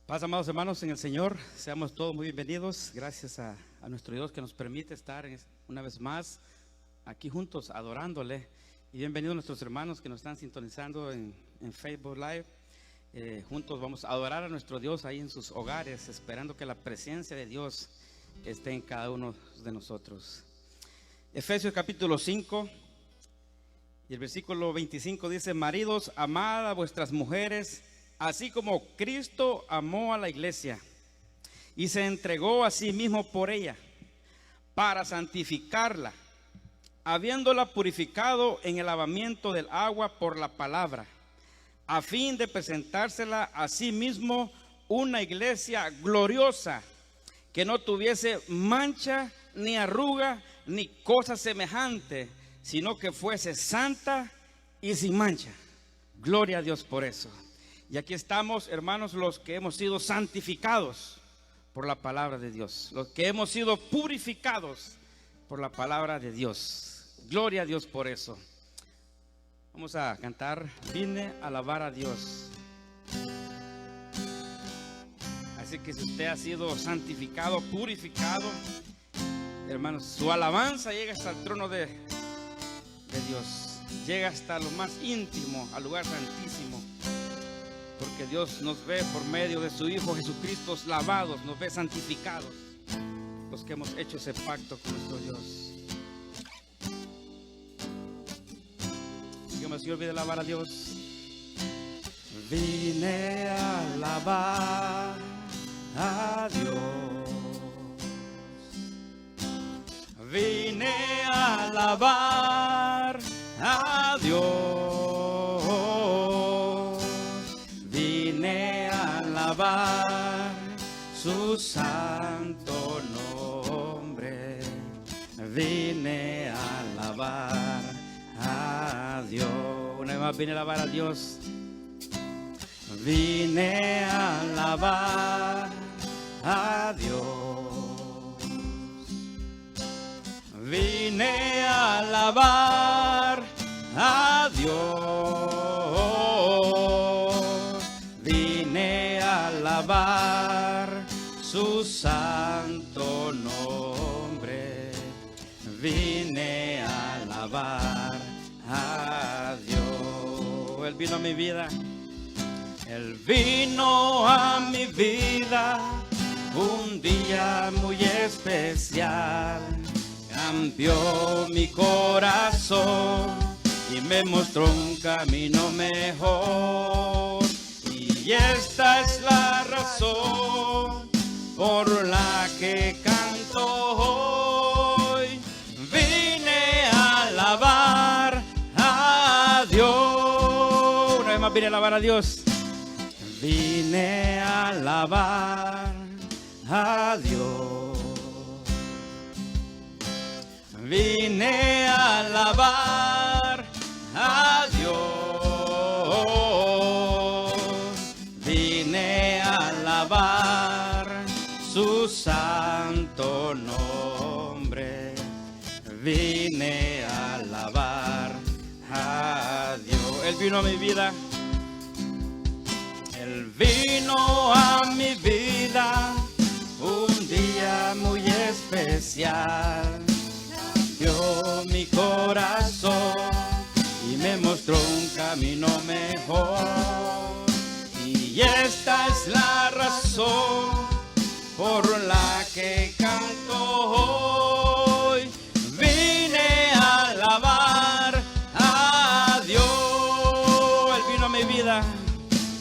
Paz, amados hermanos en el Señor, seamos todos muy bienvenidos. Gracias a nuestro Dios que nos permite estar una vez más aquí juntos adorándole. Y bienvenidos a nuestros hermanos que nos están sintonizando en Facebook Live. Juntos vamos a adorar a nuestro Dios ahí en sus hogares, esperando que la presencia de Dios esté en cada uno de nosotros. Efesios capítulo 5 y el versículo 25 dice: maridos, amad a vuestras mujeres, así como Cristo amó a la iglesia y se entregó a sí mismo por ella, para santificarla, habiéndola purificado en el lavamiento del agua por la palabra, a fin de presentársela a sí mismo una iglesia gloriosa, que no tuviese mancha, ni arruga, ni cosa semejante, sino que fuese santa y sin mancha. Gloria a Dios por eso. Y aquí estamos, hermanos, los que hemos sido santificados por la palabra de Dios, los que hemos sido purificados por la palabra de Dios. Gloria a Dios por eso. Vamos a cantar Vine a alabar a Dios. Así que si usted ha sido santificado, purificado, hermanos, su alabanza llega hasta el trono de Dios, llega hasta lo más íntimo, al lugar santísimo. Porque Dios nos ve por medio de su Hijo Jesucristo lavados, nos ve santificados, los que hemos hecho ese pacto con nuestro Dios. Así que no se olvide alabar a Dios. Vine a alabar a Dios, vine a alabar a Dios. Su santo nombre, vine a alabar a Dios. Una vez más, vine a alabar a Dios. Vine a alabar a Dios. Vine a alabar a Dios. Vine a alabar su santo nombre, vine a alabar a Dios. Él vino a mi vida, Él vino a mi vida un día muy especial. Cambió mi corazón y me mostró un camino mejor. Y esta es la razón por la que canto hoy. Vine a alabar a Dios. Una vez más, vine a alabar a Dios. Vine a alabar a Dios. Vine a alabar a Dios. Vine a alabar su santo nombre, vine a alabar a Dios. Él vino a mi vida, Él vino a mi vida un día muy especial. Cambió mi corazón y me mostró un camino mejor. Y esta es la razón por la que canto hoy. Vine a alabar a Dios. Él vino a mi vida,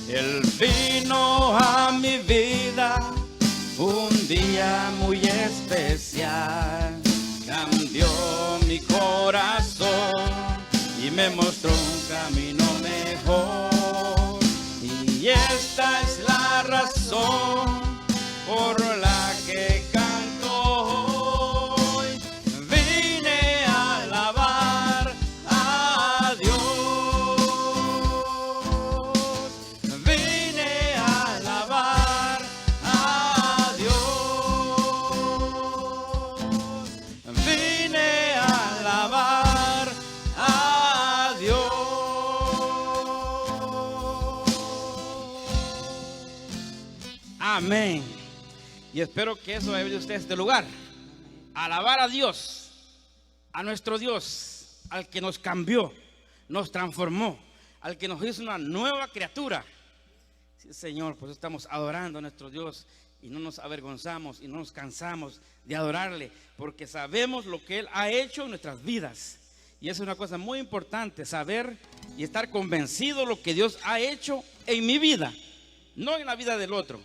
Él vino a mi vida un día muy especial. Cambió mi corazón y me mostró un camino mejor. Y esta es la razón por la que canto hoy. Vine a alabar a Dios. Vine a alabar a Dios. Vine a alabar a Dios. Amén. Y espero que eso haya venido usted a este lugar. Alabar a Dios, a nuestro Dios, al que nos cambió, nos transformó, al que nos hizo una nueva criatura. Sí, Señor, pues estamos adorando a nuestro Dios y no nos avergonzamos y no nos cansamos de adorarle, porque sabemos lo que Él ha hecho en nuestras vidas. Y es una cosa muy importante, saber y estar convencido de lo que Dios ha hecho en mi vida, no en la vida del otro,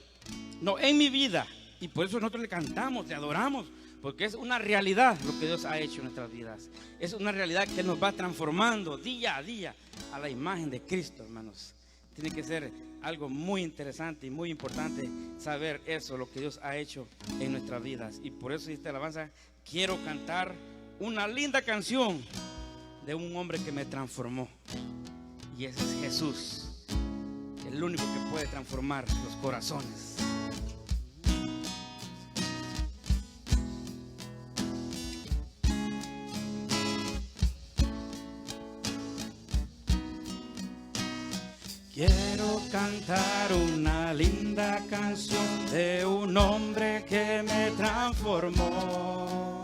no, en mi vida. Y por eso nosotros le cantamos, le adoramos, porque es una realidad lo que Dios ha hecho en nuestras vidas. Es una realidad que Él nos va transformando día a día a la imagen de Cristo, hermanos. Tiene que ser algo muy interesante y muy importante saber eso, lo que Dios ha hecho en nuestras vidas. Y por eso esta alabanza quiero cantar una linda canción de un hombre que me transformó. Y ese es Jesús, el único que puede transformar los corazones. Quiero cantar una linda canción de un hombre que me transformó.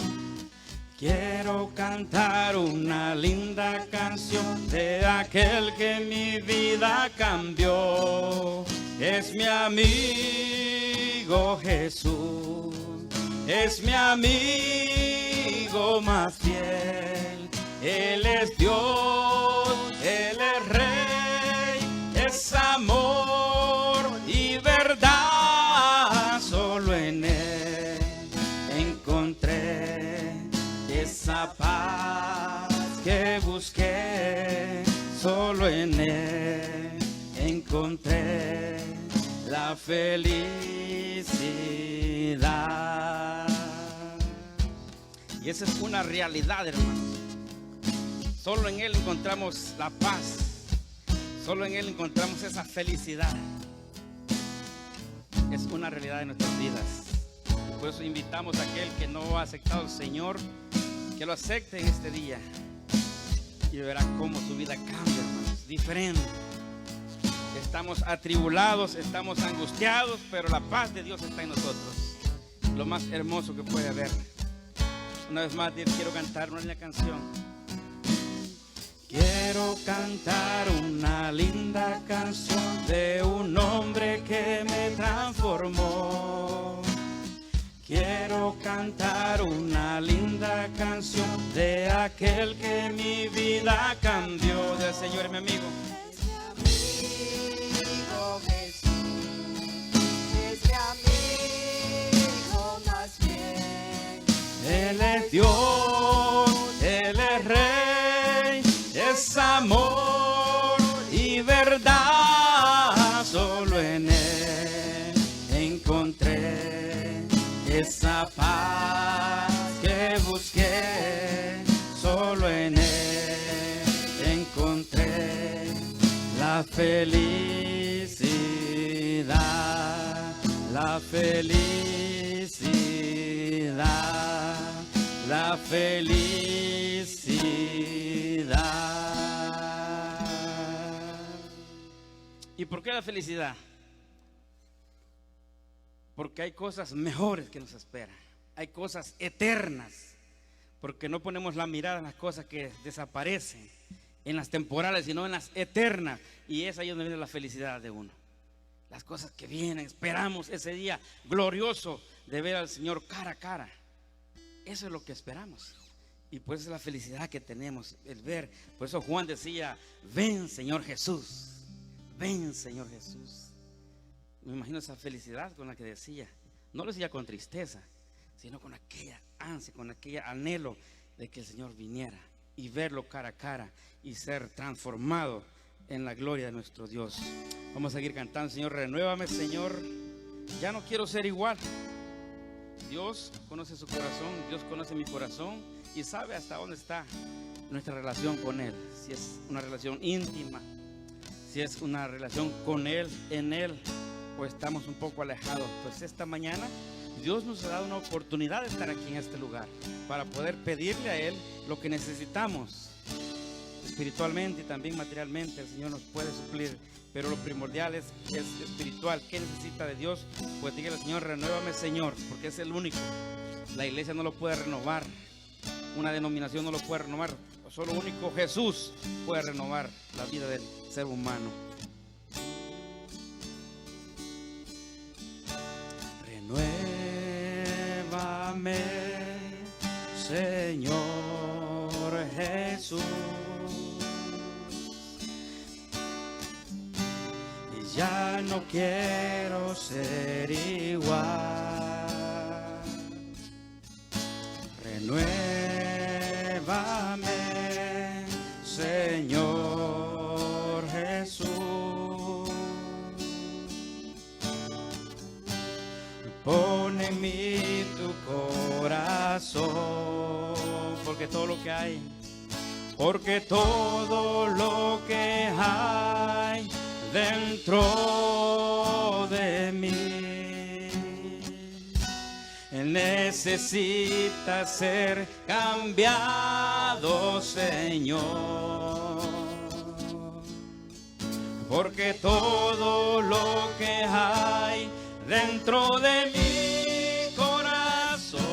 Quiero cantar una linda canción de aquel que mi vida cambió. Es mi amigo Jesús, es mi amigo más fiel. Él es Dios, Él es Rey. Es amor y verdad, solo en Él encontré esa paz que busqué, solo en Él encontré la felicidad. Y esa es una realidad, hermanos. Solo en Él encontramos la paz. Solo en Él encontramos esa felicidad. Es una realidad de nuestras vidas. Por eso invitamos a aquel que no ha aceptado al Señor, que lo acepte en este día. Y verá cómo su vida cambia, hermanos, diferente. Estamos atribulados, estamos angustiados, pero la paz de Dios está en nosotros. Lo más hermoso que puede haber. Una vez más, quiero cantar una linda canción. Quiero cantar una linda canción de un hombre que me transformó. Quiero cantar una linda canción de aquel que mi vida cambió. Del Señor es mi amigo. Es mi amigo Jesús, es mi amigo más bien. Él es Dios, Él es Rey. Es amor y verdad, solo en Él encontré esa paz que busqué, solo en Él encontré la felicidad, la felicidad, la felicidad. ¿Y por qué la felicidad? Porque hay cosas mejores que nos esperan. Hay cosas eternas. Porque no ponemos la mirada en las cosas que desaparecen, en las temporales, sino en las eternas. Y es ahí donde viene la felicidad de uno. Las cosas que vienen, esperamos ese día glorioso de ver al Señor cara a cara. Eso es lo que esperamos. Y pues es la felicidad que tenemos, el ver. Por eso Juan decía: ven, Señor Jesús. Ven, Señor Jesús. Me imagino esa felicidad con la que decía. No lo decía con tristeza, sino con aquella ansia, con aquel anhelo de que el Señor viniera y verlo cara a cara y ser transformado en la gloria de nuestro Dios. Vamos a seguir cantando. Señor, renuévame, Señor. Ya no quiero ser igual. Dios conoce su corazón, Dios conoce mi corazón y sabe hasta dónde está nuestra relación con Él. Si es una relación íntima, si es una relación con Él, en Él, o estamos un poco alejados. Pues esta mañana Dios nos ha dado una oportunidad de estar aquí en este lugar para poder pedirle a Él lo que necesitamos. espiritualmente y también materialmente el Señor nos puede suplir, pero lo primordial es espiritual. ¿Qué necesita de Dios? Pues dígale al Señor, renuévame, Señor, porque es el único. La iglesia no lo puede renovar, una denominación no lo puede renovar, solo único Jesús puede renovar la vida del ser humano. Renuévame, Señor Jesús, y ya no quiero ser igual. Renuévame, Señor Jesús. Pon en mí tu corazón, porque todo lo que hay dentro de mí necesita ser cambiado, Señor, porque todo lo que hay dentro de mi corazón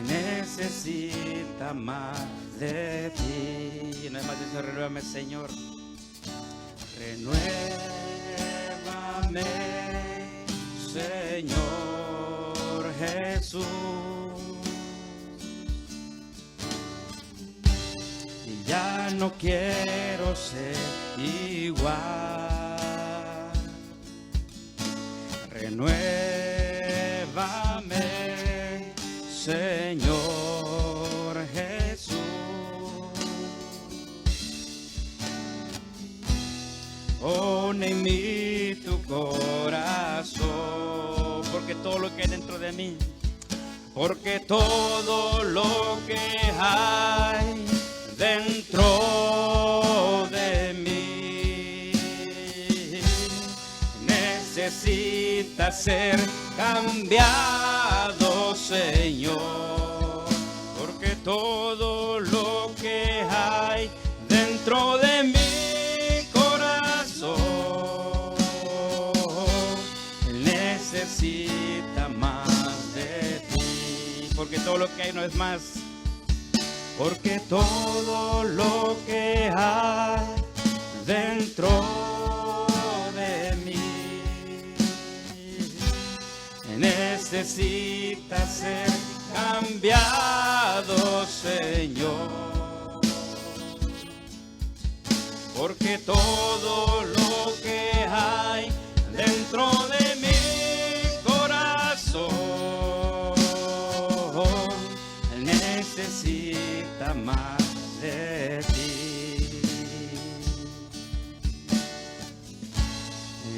necesita más de ti. No hay más de eso, renuévame, Señor. Renuévame, Señor Jesús. Y ya no quiero ser igual. Renuévame, Señor Jesús. Pon en mí tu corazón, porque todo lo que hay dentro de mí, porque todo lo que hay dentro de mí necesita ser cambiado, Señor, porque todo lo que hay dentro de mi corazón necesita más de ti, porque todo lo que hay no es más, porque todo lo que hay dentro de mí necesita ser cambiado, Señor, porque todo lo que hay dentro de mi corazón necesita más de ti,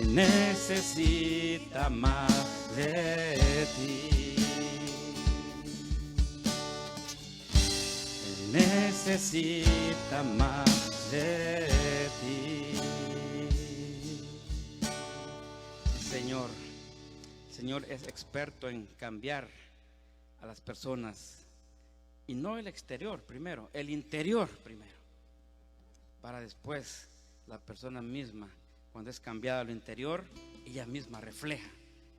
necesita más de ti, necesita más de ti. Señor, Señor es experto en cambiar a las personas, y no el exterior primero, el interior primero, para después la persona misma, cuando es cambiada lo interior, ella misma refleja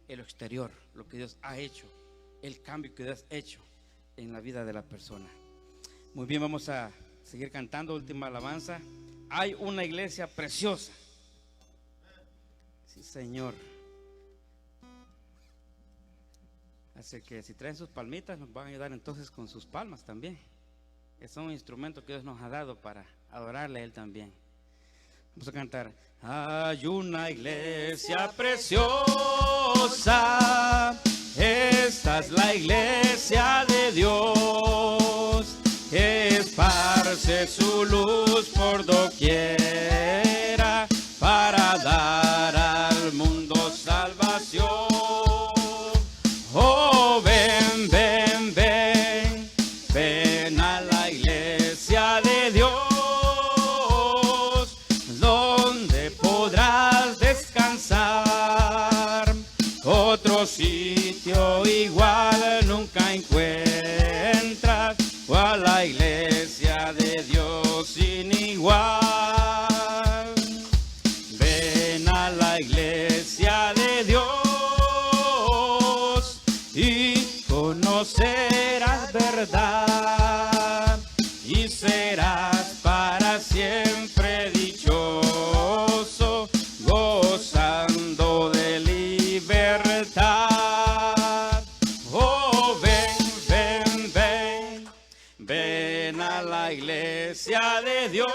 el exterior, lo que Dios ha hecho, el cambio que Dios ha hecho en la vida de la persona. Muy bien, vamos a seguir cantando, última alabanza. Hay una iglesia preciosa. Sí, Señor. Así que si traen sus palmitas, nos van a ayudar entonces con sus palmas también. Es un instrumento que Dios nos ha dado para adorarle a Él también. Vamos a cantar. Hay una iglesia preciosa, esta es la iglesia de Dios, que esparce su luz por doquiera para dar al mundo salvación. Oh, ven, ven, ven, ven a la iglesia de Dios, donde podrás descansar. Otro sitio igual nunca encuentras, o a la iglesia iglesia de Dios,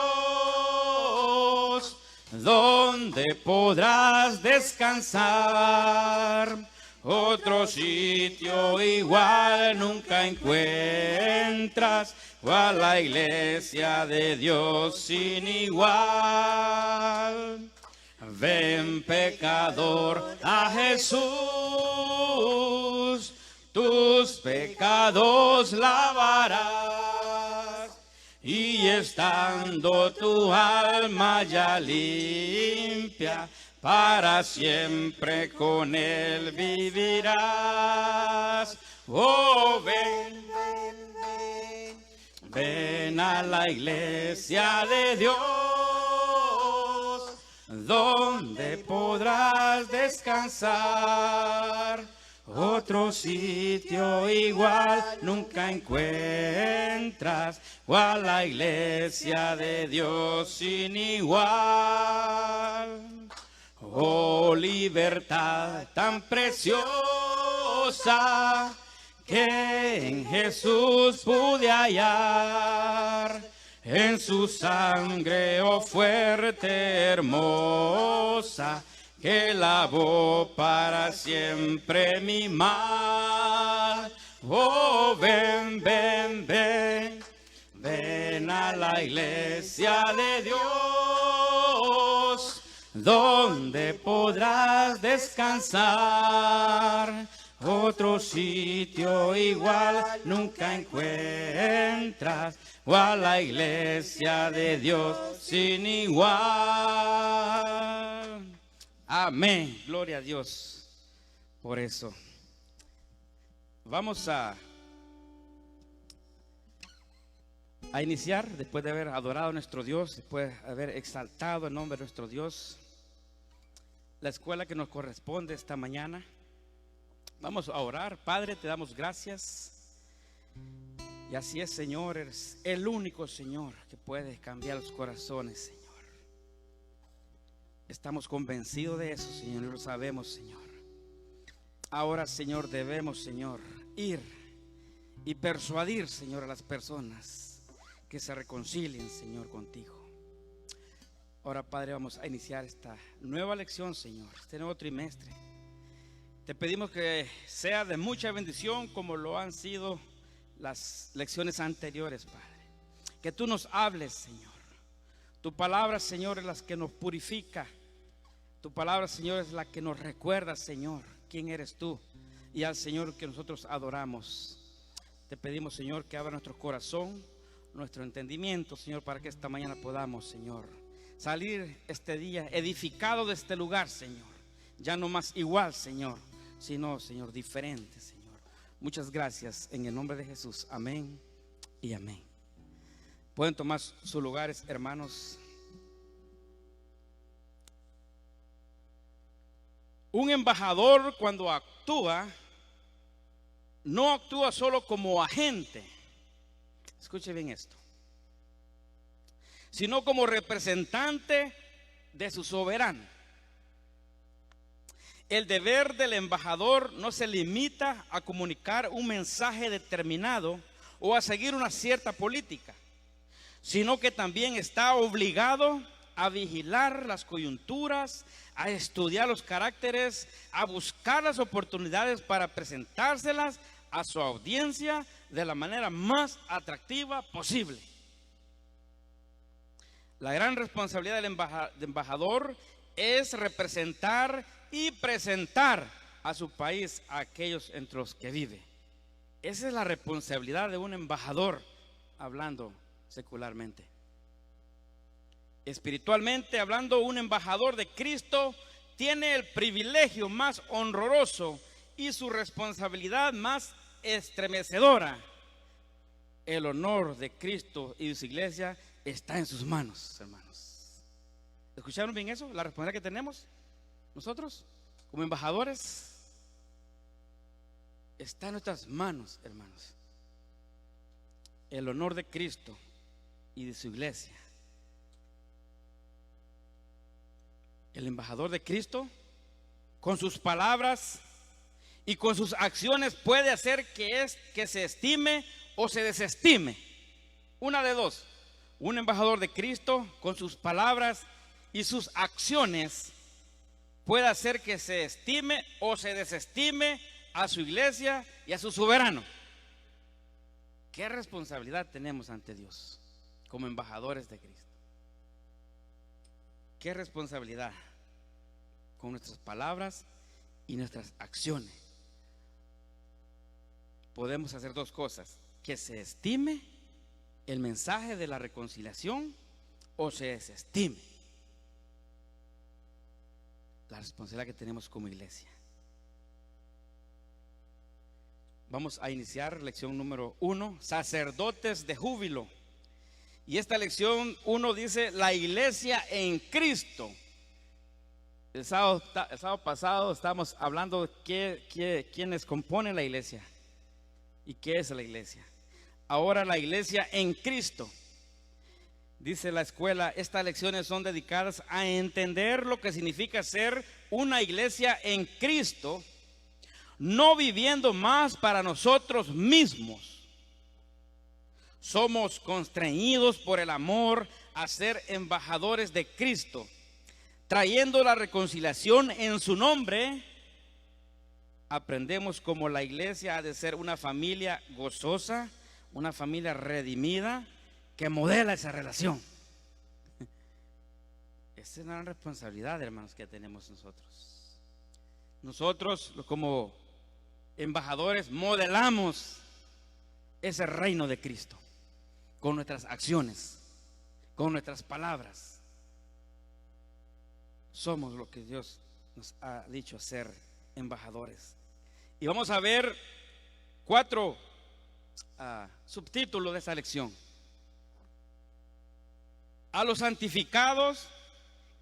donde podrás descansar. Otro sitio igual nunca encuentras, a la iglesia de Dios sin igual. Ven, pecador, a Jesús, tus pecados lavarás, y estando tu alma ya limpia, para siempre con Él vivirás. Oh, ven, ven, ven, ven a la iglesia de Dios, donde podrás descansar. Otro sitio igual nunca encuentras, o a la iglesia de Dios sin igual. Oh, libertad tan preciosa que en Jesús pude hallar. En su sangre, oh fuerte, hermosa, que lavó para siempre mi mal. Oh, ven, ven, ven, ven a la iglesia de Dios, donde podrás descansar. Otro sitio igual nunca encuentras, o a la iglesia de Dios sin igual. Amén, gloria a Dios por eso. Vamos a iniciar después de haber adorado a nuestro Dios, después de haber exaltado el nombre de nuestro Dios, la escuela que nos corresponde esta mañana. Vamos a orar. Padre, te damos gracias. Y así es, Señor, eres el único Señor que puede cambiar los corazones, Señor. Estamos convencidos de eso, Señor, y lo sabemos, Señor. Ahora, Señor, debemos, Señor, ir y persuadir, Señor, a las personas que se reconcilien, Señor, contigo. Ahora, Padre, vamos a iniciar esta nueva lección, Señor, este nuevo trimestre. Te pedimos que sea de mucha bendición como lo han sido las lecciones anteriores, Padre. Que tú nos hables, Señor. Tu palabra, Señor, es la que nos purifica. Tu palabra, Señor, es la que nos recuerda, Señor, quién eres tú y al Señor que nosotros adoramos. Te pedimos, Señor, que abra nuestro corazón, nuestro entendimiento, Señor, para que esta mañana podamos, Señor, salir este día edificado de este lugar, Señor. Ya no más igual, Señor, sino, Señor, diferente, Señor. Muchas gracias en el nombre de Jesús. Amén y amén. Pueden tomar sus lugares, hermanos. Un embajador, cuando actúa, no actúa solo como agente, escuche bien esto, sino como representante de su soberano. El deber del embajador no se limita a comunicar un mensaje determinado o a seguir una cierta política, sino que también está obligado a vigilar las coyunturas, a estudiar los caracteres, a buscar las oportunidades para presentárselas a su audiencia de la manera más atractiva posible. La gran responsabilidad del embajador es representar y presentar a su país a aquellos entre los que vive. Esa es la responsabilidad de un embajador, hablando secularmente. Espiritualmente hablando, un embajador de Cristo tiene el privilegio más honroso y su responsabilidad más estremecedora. El honor de Cristo y de su iglesia está en sus manos, hermanos. ¿Escucharon bien eso? La responsabilidad que tenemos nosotros como embajadores está en nuestras manos, hermanos. El honor de Cristo y de su iglesia. El embajador de Cristo, con sus palabras y con sus acciones, puede hacer que se estime o se desestime. Una de dos: Un embajador de Cristo, con sus palabras y sus acciones, puede hacer que se estime o se desestime a su iglesia y a su soberano. ¿Qué responsabilidad tenemos ante Dios como embajadores de Cristo? ¿Qué responsabilidad con nuestras palabras y nuestras acciones? Podemos hacer dos cosas: que se estime el mensaje de la reconciliación o se desestime. La responsabilidad que tenemos como iglesia. Vamos a iniciar lección número 1, sacerdotes de júbilo. Y esta lección 1 dice: la iglesia en Cristo. El sábado pasado estábamos hablando de quiénes componen la iglesia y qué es la iglesia. Ahora la iglesia en Cristo. Dice la escuela, estas lecciones son dedicadas a entender lo que significa ser una iglesia en Cristo, no viviendo más para nosotros mismos. Somos constreñidos por el amor a ser embajadores de Cristo, trayendo la reconciliación en su nombre. Aprendemos cómo la iglesia ha de ser una familia gozosa, una familia redimida, que modela esa relación. Esa es una gran responsabilidad, hermanos, que tenemos nosotros. Nosotros, como embajadores, modelamos ese reino de Cristo con nuestras acciones, con nuestras palabras. Somos lo que Dios nos ha dicho ser, embajadores. Y vamos a ver 4 subtítulos de esta lección. A los santificados,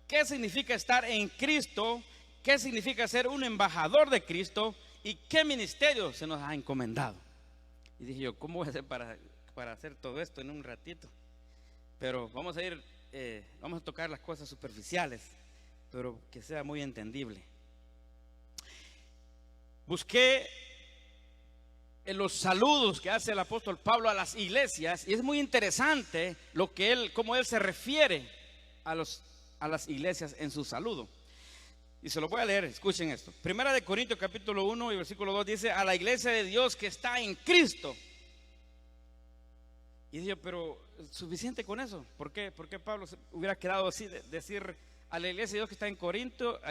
¿qué significa estar en Cristo? ¿Qué significa ser un embajador de Cristo? ¿Y qué ministerio se nos ha encomendado? Y dije yo, ¿cómo voy a hacer para hacer todo esto en un ratito? Pero vamos a tocar las cosas superficiales, pero que sea muy entendible. Busqué en los saludos que hace el apóstol Pablo a las iglesias, y es muy interesante cómo él se refiere a las iglesias en su saludo. Y se lo voy a leer, escuchen esto. Primera de Corintios capítulo 1 y versículo 2 dice: a la iglesia de Dios que está en Cristo. Y dije, pero ¿suficiente con eso? ¿Por qué Pablo hubiera quedado así de decir a la iglesia de Dios que está en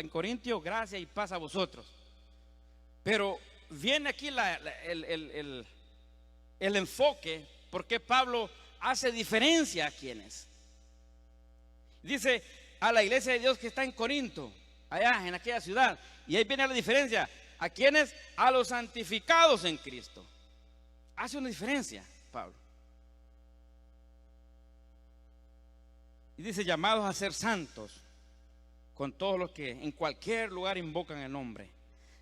Corintio, gracia y paz a vosotros? Pero viene aquí el enfoque, porque Pablo hace diferencia a quienes. Dice a la iglesia de Dios que está en Corinto, allá en aquella ciudad, y ahí viene la diferencia. ¿A quienes? A los santificados en Cristo. Hace una diferencia Pablo. Y dice: llamados a ser santos, con todos los que en cualquier lugar invocan el nombre.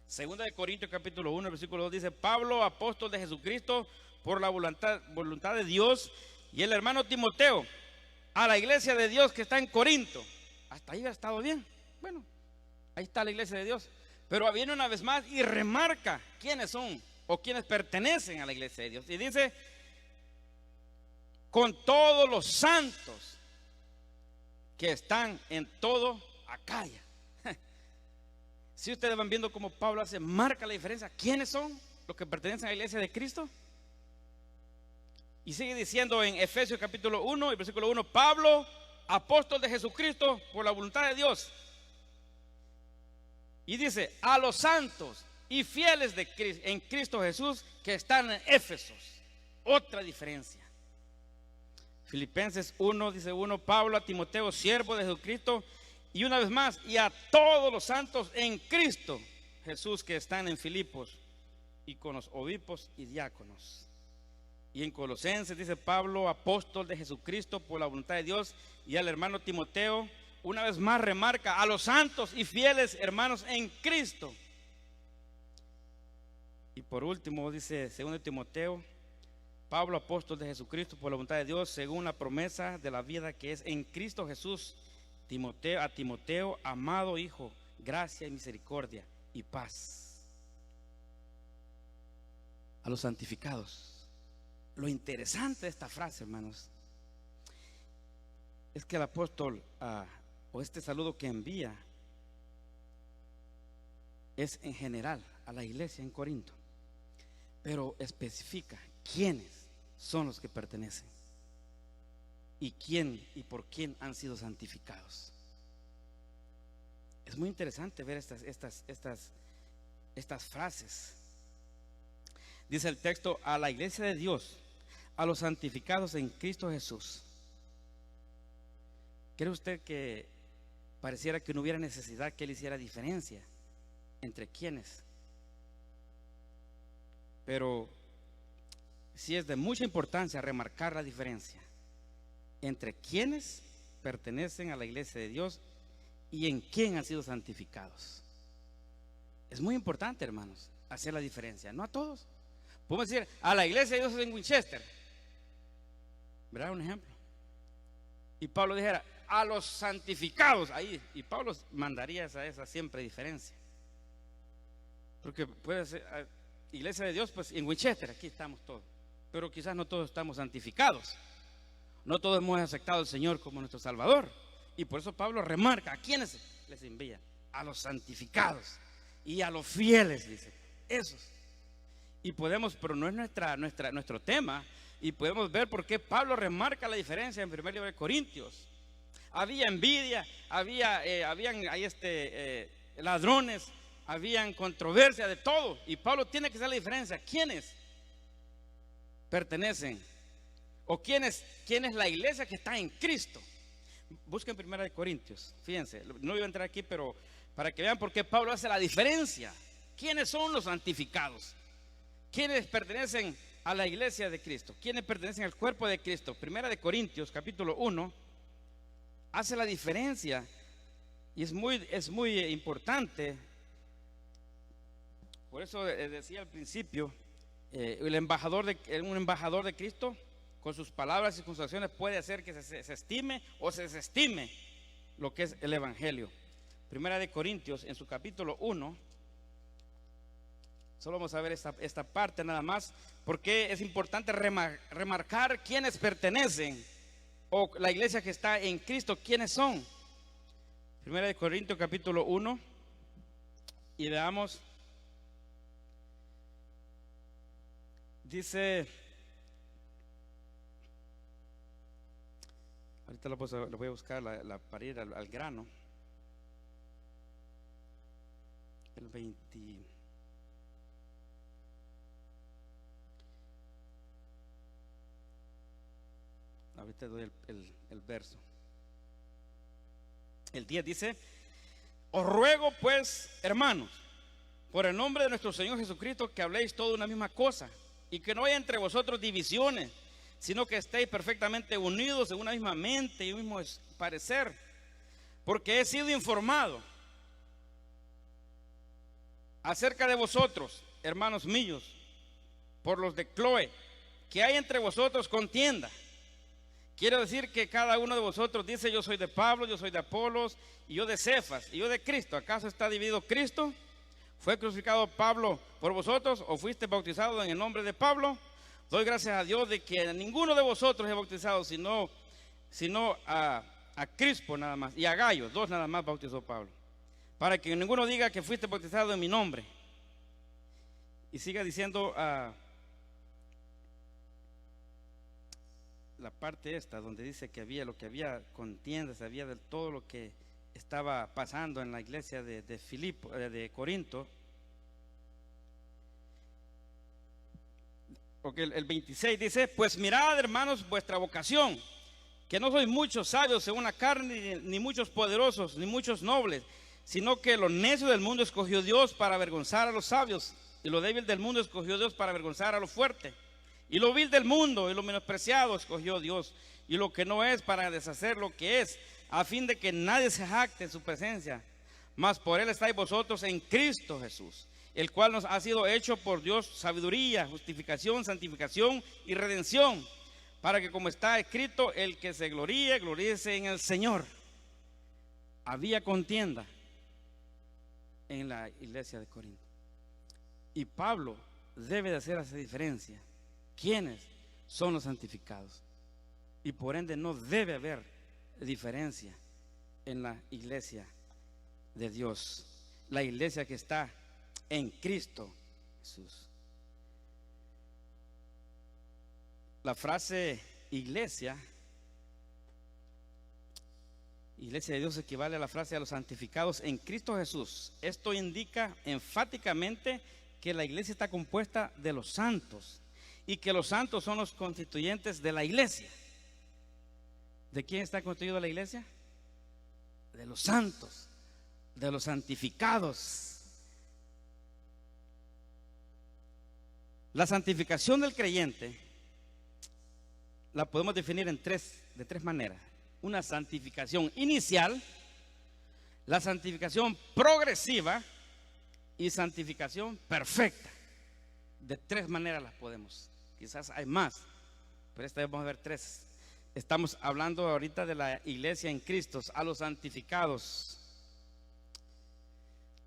Segunda de Corintios capítulo 1 versículo 2 dice: Pablo, apóstol de Jesucristo por la voluntad de Dios, y el hermano Timoteo, a la iglesia de Dios que está en Corinto. Hasta ahí ha estado bien. Bueno, ahí está la iglesia de Dios. Pero viene una vez más y remarca quiénes son o quiénes pertenecen a la iglesia de Dios. Y dice: con todos los santos que están en todo Acaya. Si ustedes van viendo cómo Pablo marca la diferencia, ¿quiénes son los que pertenecen a la iglesia de Cristo? Y sigue diciendo en Efesios capítulo 1 y versículo 1: Pablo, apóstol de Jesucristo por la voluntad de Dios. Y dice: a los santos y fieles en Cristo Jesús que están en Éfesos. Otra diferencia. Filipenses 1 dice 1: Pablo a Timoteo, siervo de Jesucristo, y una vez más, y a todos los santos en Cristo Jesús que están en Filipos, y con los obispos y diáconos. Y en Colosenses dice: Pablo, apóstol de Jesucristo por la voluntad de Dios, y al hermano Timoteo, una vez más remarca: a los santos y fieles hermanos en Cristo. Y por último dice 2 Timoteo: Pablo, apóstol de Jesucristo por la voluntad de Dios, según la promesa de la vida que es en Cristo Jesús. A Timoteo, amado hijo, gracia y misericordia y paz. A los santificados. Lo interesante de esta frase, hermanos, es que el apóstol, o este saludo que envía, es en general a la iglesia en Corinto, pero especifica quiénes son los que pertenecen y quién y por quién han sido santificados. Es muy interesante ver estas frases. Dice el texto: a la iglesia de Dios, a los santificados en Cristo Jesús. ¿Cree usted que pareciera que no hubiera necesidad que él hiciera diferencia entre quiénes? Pero sí es de mucha importancia remarcar la diferencia entre quienes pertenecen a la iglesia de Dios y en quién han sido santificados. Es muy importante, hermanos, hacer la diferencia. No a todos. Podemos decir a la iglesia de Dios en Winchester, ¿verdad? Un ejemplo. Y Pablo dijera a los santificados ahí, y Pablo mandaría esa siempre diferencia. Porque puede ser iglesia de Dios, pues en Winchester, aquí estamos todos, pero quizás no todos estamos santificados, no todos hemos aceptado al Señor como nuestro Salvador, y por eso Pablo remarca a quienes les envía: a los santificados y a los fieles, dice, esos. Y podemos, pero no es nuestro tema, y podemos ver por qué Pablo remarca la diferencia en 1 libro de Corintios. Había envidia, habían ladrones, habían controversia de todo, y Pablo tiene que hacer la diferencia. ¿Quiénes pertenecen? ¿O quién es la iglesia que está en Cristo? Busquen 1 Corintios, fíjense, no voy a entrar aquí, pero para que vean por qué Pablo hace la diferencia. ¿Quiénes son los santificados? ¿Quiénes pertenecen a la iglesia de Cristo? ¿Quiénes pertenecen al cuerpo de Cristo? 1 Corintios capítulo 1 hace la diferencia, y es muy importante. Por eso decía al principio, un embajador de Cristo, con sus palabras y con sus acciones, puede hacer que se estime o se desestime lo que es el evangelio. 1 Corintios en su capítulo 1, solo vamos a ver esta parte nada más, porque es importante remarcar quiénes pertenecen, o la iglesia que está en Cristo, quiénes son. 1 Corintios capítulo 1, y veamos. Dice, ahorita lo voy a buscar para ir al grano. El 20. Ahorita doy el verso. El 10 dice: os ruego pues, hermanos, por el nombre de nuestro Señor Jesucristo, que habléis todo una misma cosa, y que no haya entre vosotros divisiones, sino que estéis perfectamente unidos en una misma mente y un mismo parecer. Porque he sido informado acerca de vosotros, hermanos míos, por los de Cloé, que hay entre vosotros contienda. Quiero decir que cada uno de vosotros dice: yo soy de Pablo, yo soy de Apolos, y yo de Cefas, y yo de Cristo. ¿Acaso está dividido Cristo? ¿Fue crucificado Pablo por vosotros, o fuiste bautizado en el nombre de Pablo? Doy gracias a Dios de que ninguno de vosotros es bautizado, sino a Crispo nada más, y a Gallo, dos nada más bautizó Pablo, para que ninguno diga que fuiste bautizado en mi nombre. Y siga diciendo la parte esta donde dice que había contiendas, había de todo lo que estaba pasando en la iglesia de Corinto. Porque el 26 dice: pues mirad, hermanos, vuestra vocación, que no sois muchos sabios según la carne, ni muchos poderosos, ni muchos nobles, sino que lo necio del mundo escogió Dios para avergonzar a los sabios, y lo débil del mundo escogió Dios para avergonzar a lo fuerte, y lo vil del mundo y lo menospreciado escogió Dios, y lo que no es, para deshacer lo que es, a fin de que nadie se jacte en su presencia. Mas por él estáis vosotros en Cristo Jesús, el cual nos ha sido hecho por Dios sabiduría, justificación, santificación y redención, para que, como está escrito, el que se gloríe, gloríese en el Señor. Había contienda en la iglesia de Corinto, y Pablo debe de hacer esa diferencia. ¿Quiénes son los santificados? Y por ende no debe haber diferencia en la iglesia de Dios, la iglesia que está en Cristo Jesús. La frase iglesia de Dios equivale a la frase a los santificados en Cristo Jesús. Esto indica enfáticamente que la iglesia está compuesta de los santos y que los santos son los constituyentes de la iglesia. ¿De quién está constituida la iglesia? De los santos, de los santificados. La santificación del creyente la podemos definir de tres maneras. Una santificación inicial, la santificación progresiva y santificación perfecta. De tres maneras las podemos. Quizás hay más, pero esta vez vamos a ver tres. Estamos hablando ahorita de la iglesia en Cristo, a los santificados.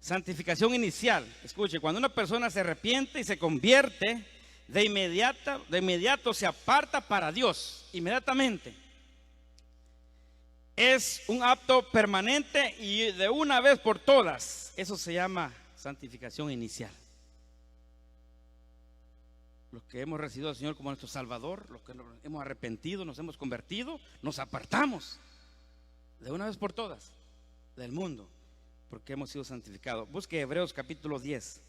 Santificación inicial. Escuche, cuando una persona se arrepiente y se convierte, de inmediato se aparta para Dios, inmediatamente. Es un acto permanente y de una vez por todas. Eso se llama santificación inicial. Los que hemos recibido al Señor como nuestro Salvador, los que nos hemos arrepentido, nos hemos convertido, nos apartamos de una vez por todas del mundo, porque hemos sido santificados. Busque Hebreos capítulo 10.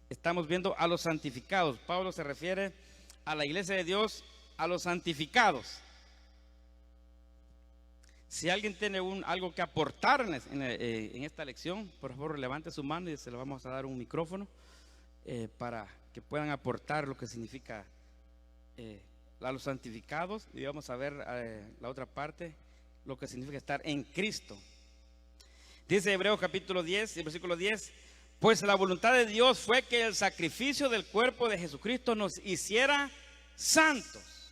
Estamos viendo a los santificados. Pablo se refiere a la iglesia de Dios, a los santificados. Si alguien tiene algo que aportar en esta lección, por favor levante su mano y se le vamos a dar un micrófono para que puedan aportar lo que significa a los santificados. Y vamos a ver la otra parte, lo que significa estar en Cristo. Dice Hebreos capítulo 10, versículo 10: pues la voluntad de Dios fue que el sacrificio del cuerpo de Jesucristo nos hiciera santos,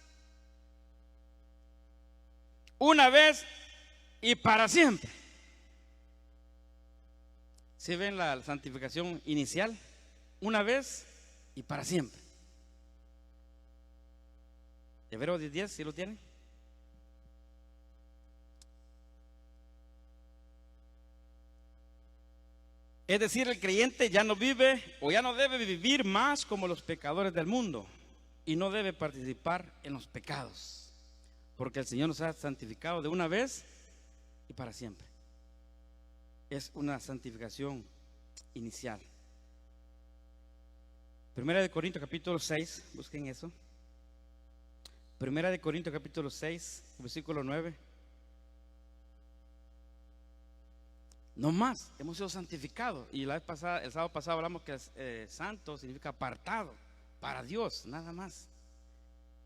una vez y para siempre. ¿Sí ven la santificación inicial? Una vez y para siempre. Hebreos 10, ¿sí lo tienen? Es decir, el creyente ya no vive o ya no debe vivir más como los pecadores del mundo y no debe participar en los pecados, porque el Señor nos ha santificado de una vez y para siempre. Es una santificación inicial. Primera de Corintios capítulo 6, busquen eso. Primera de Corintios capítulo 6, versículo 9. No más, hemos sido santificados. Y la vez pasada, el sábado pasado hablamos que santo significa apartado para Dios, nada más.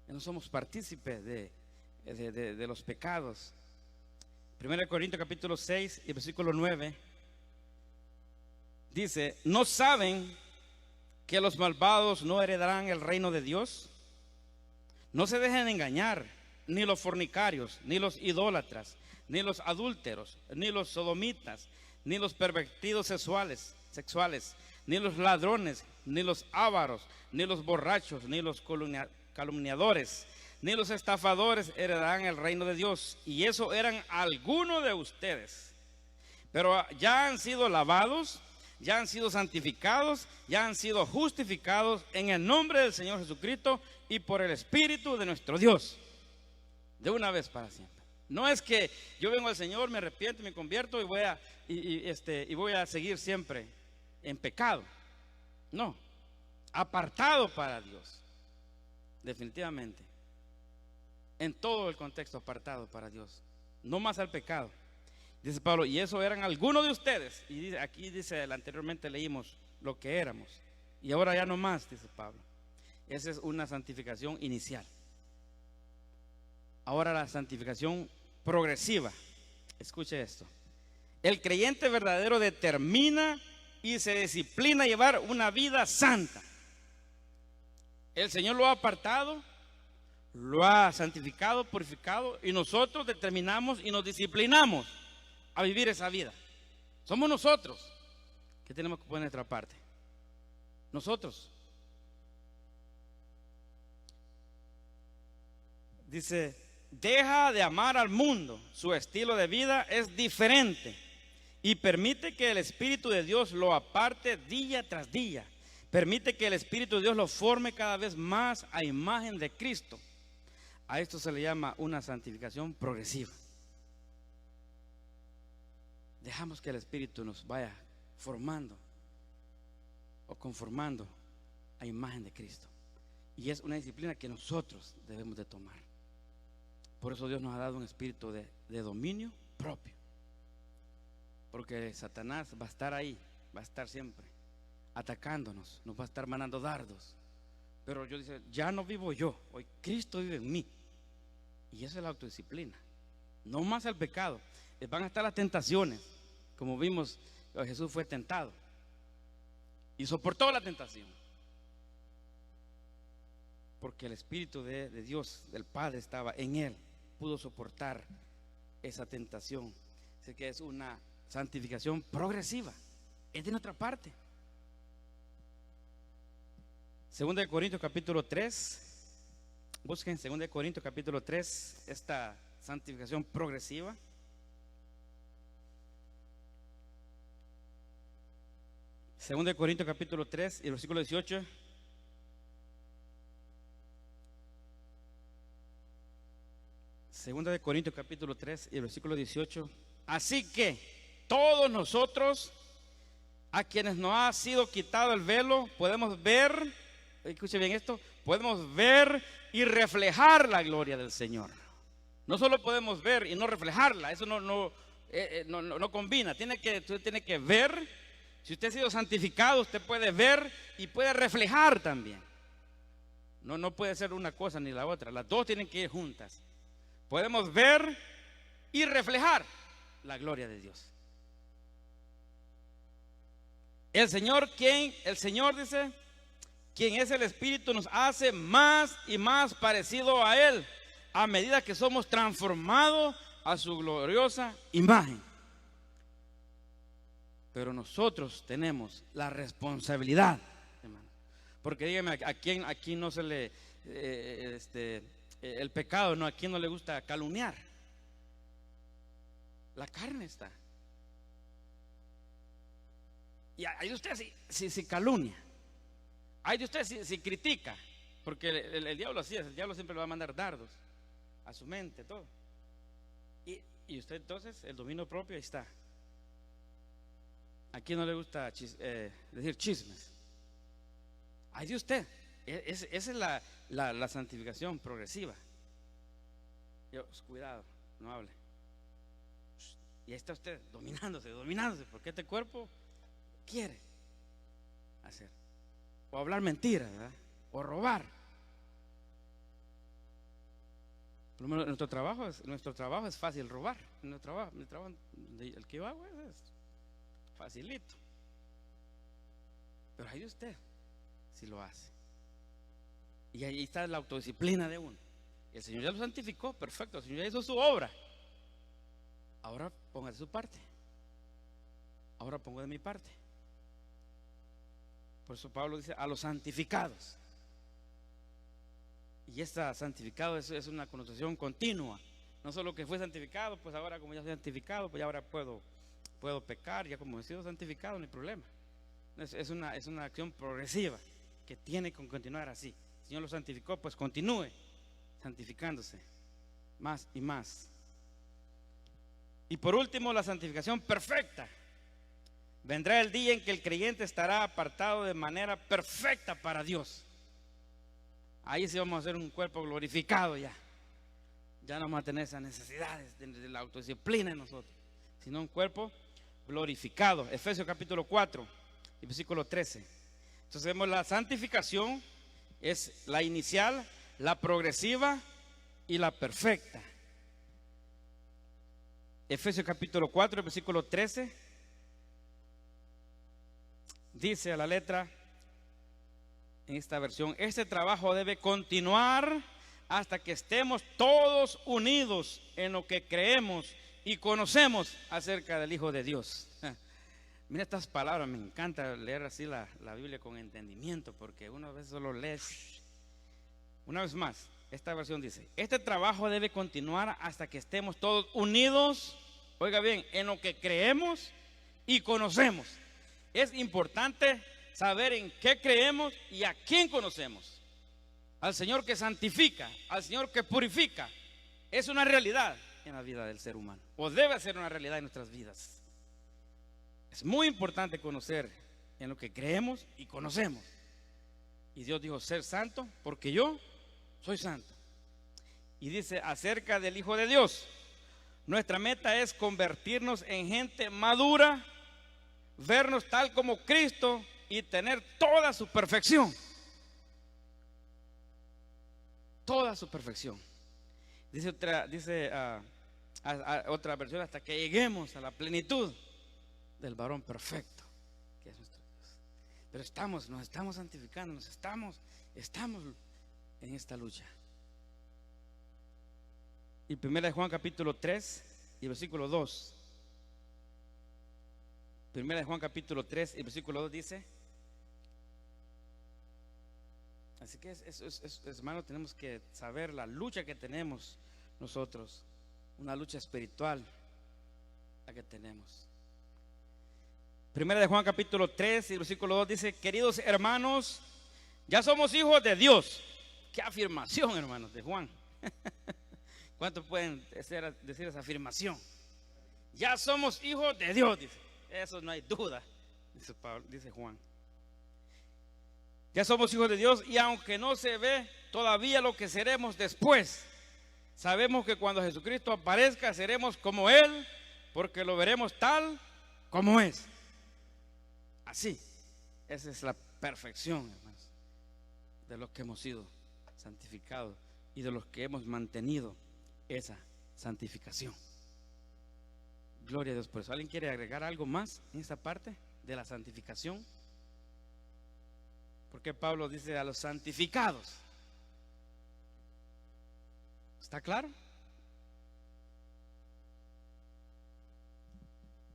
No somos partícipes de los pecados. Primera de Corintios capítulo 6 y versículo 9 dice: ¿no saben que los malvados no heredarán el reino de Dios? No se dejen engañar, ni los fornicarios, ni los idólatras, ni los adúlteros, ni los sodomitas, ni los pervertidos sexuales, ni los ladrones, ni los ávaros, ni los borrachos, ni los calumniadores, ni los estafadores heredarán el reino de Dios. Y eso eran algunos de ustedes, pero ya han sido lavados, ya han sido santificados, ya han sido justificados en el nombre del Señor Jesucristo y por el Espíritu de nuestro Dios, de una vez para siempre. No es que yo vengo al Señor, me arrepiento, me convierto y voy a seguir siempre en pecado. No, apartado para Dios, definitivamente. En todo el contexto apartado para Dios, no más al pecado. Dice Pablo, y eso eran algunos de ustedes. Y aquí dice, anteriormente leímos lo que éramos. Y ahora ya no más, dice Pablo. Esa es una santificación inicial. Ahora la santificación progresiva. Escuche esto. El creyente verdadero determina y se disciplina a llevar una vida santa. El Señor lo ha apartado, lo ha santificado, purificado, y nosotros determinamos y nos disciplinamos a vivir esa vida. Somos nosotros que tenemos que poner nuestra parte. Nosotros. Dice deja de amar al mundo, su estilo de vida es diferente y permite que el Espíritu de Dios lo aparte día tras día. Permite que el Espíritu de Dios lo forme cada vez más a imagen de Cristo. A esto se le llama una santificación progresiva. Dejamos que el Espíritu nos vaya formando o conformando a imagen de Cristo. Y es una disciplina que nosotros debemos de tomar. Por eso Dios nos ha dado un espíritu de dominio propio. Porque Satanás va a estar ahí, va a estar siempre atacándonos, nos va a estar mandando dardos. Pero yo dice, ya no vivo yo, hoy Cristo vive en mí. Y esa es la autodisciplina. No más el pecado. Van a estar las tentaciones. Como vimos, Jesús fue tentado y soportó la tentación. Porque el Espíritu de Dios, del Padre, estaba en él. Pudo soportar esa tentación. Así que es una santificación progresiva. Es de nuestra parte. Segunda de Corintios capítulo 3. Busquen 2 de Corintios capítulo 3 esta santificación progresiva. Segunda de Corintios capítulo 3 y versículo 18. Segunda de Corintios capítulo 3 y versículo 18. Así que todos nosotros, a quienes nos ha sido quitado el velo, podemos ver, escuche bien esto, podemos ver y reflejar la gloria del Señor. No solo podemos ver y no reflejarla, eso no combina. Usted tiene que ver. Si usted ha sido santificado, usted puede ver y puede reflejar también. No puede ser una cosa ni la otra, las dos tienen que ir juntas. Podemos ver y reflejar la gloria de Dios. El Señor dice, quien es el Espíritu, nos hace más y más parecido a Él, a medida que somos transformados a su gloriosa imagen. Pero nosotros tenemos la responsabilidad, hermano. Porque dígame, ¿a quién no se le el pecado, no, a quién no le gusta calumniar? La carne está. Y hay de usted si calumnia. Hay de usted si critica. Porque el diablo así es, el diablo siempre le va a mandar dardos a su mente, todo. Y usted entonces, el dominio propio ahí está. ¿A quién no le gusta decir chismes? Ay de usted. Esa es la santificación progresiva. Cuidado, no hable. Y ahí está usted dominándose, porque este cuerpo quiere hacer. O hablar mentiras, ¿verdad? O robar. Por lo menos nuestro trabajo es fácil robar. El trabajo, el que va, es facilito. Pero ahí usted si lo hace. Y ahí está la autodisciplina de uno. El Señor ya lo santificó, perfecto. El Señor ya hizo su obra. Ahora ponga de su parte. Ahora pongo de mi parte. Por eso Pablo dice a los santificados. Y esta santificado es una connotación continua. No solo que fue santificado, pues ahora como ya soy santificado, pues ya ahora puedo pecar, ya como he sido santificado, no hay problema. Es una acción progresiva que tiene que continuar así. El Señor lo santificó, pues continúe santificándose más y más. Y por último, la santificación perfecta. Vendrá el día en que el creyente estará apartado de manera perfecta para Dios. Ahí sí vamos a hacer un cuerpo glorificado ya. Ya no vamos a tener esas necesidades de la autodisciplina en nosotros, sino un cuerpo glorificado. Efesios capítulo 4 y versículo 13. Entonces vemos la santificación es la inicial, la progresiva y la perfecta. Efesios capítulo 4 versículo 13 dice a la letra en esta versión: este trabajo debe continuar hasta que estemos todos unidos en lo que creemos y conocemos acerca del Hijo de Dios. Mira estas palabras, me encanta leer así la Biblia con entendimiento, porque una vez solo lees. Una vez más, esta versión dice: este trabajo debe continuar hasta que estemos todos unidos, oiga bien, en lo que creemos y conocemos. Es importante saber en qué creemos y a quién conocemos. Al Señor que santifica, al Señor que purifica. Es una realidad en la vida del ser humano, o debe ser una realidad en nuestras vidas. Es muy importante conocer en lo que creemos y conocemos. Y Dios dijo: ser santo porque yo soy santo. Y dice acerca del Hijo de Dios: nuestra meta es convertirnos en gente madura, vernos tal como Cristo y tener toda su perfección. Toda su perfección. Dice otra versión: hasta que lleguemos a la plenitud del varón perfecto, que es nuestro Dios. Pero nos estamos santificando, estamos en esta lucha. Y 1 Juan capítulo 3 y versículo 2. 1 Juan capítulo 3 y versículo 2 dice: así que hermano, tenemos que saber la lucha que tenemos nosotros, una lucha espiritual la que tenemos. 1 Juan capítulo 3 y versículo 2 dice: queridos hermanos, ya somos hijos de Dios. Qué afirmación, hermanos, de Juan. ¿Cuántos pueden decir esa afirmación? Ya somos hijos de Dios, dice. Eso no hay duda, dice Juan. Ya somos hijos de Dios, y aunque no se ve todavía lo que seremos después, sabemos que cuando Jesucristo aparezca seremos como Él, porque lo veremos tal como es. Así, esa es la perfección, hermanos, de los que hemos sido santificados y de los que hemos mantenido esa santificación. Gloria a Dios por eso. ¿Alguien quiere agregar algo más en esta parte de la santificación? Porque Pablo dice a los santificados. ¿Está claro?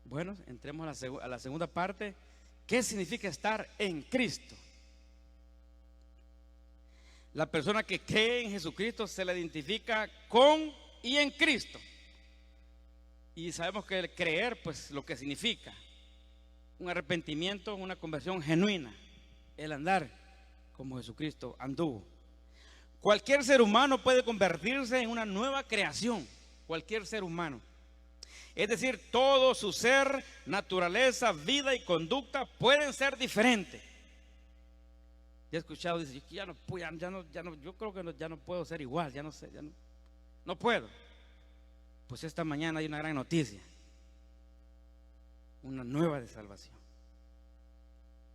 Bueno, entremos a la segunda parte. ¿Qué significa estar en Cristo? La persona que cree en Jesucristo se la identifica con y en Cristo. Y sabemos que el creer, pues lo que significa un arrepentimiento, una conversión genuina, el andar como Jesucristo anduvo. Cualquier ser humano puede convertirse en una nueva creación, cualquier ser humano. Es decir, todo su ser, naturaleza, vida y conducta pueden ser diferentes. Ya he escuchado, dice: yo creo que ya no puedo ser igual, no puedo. Pues esta mañana hay una gran noticia, una nueva de salvación.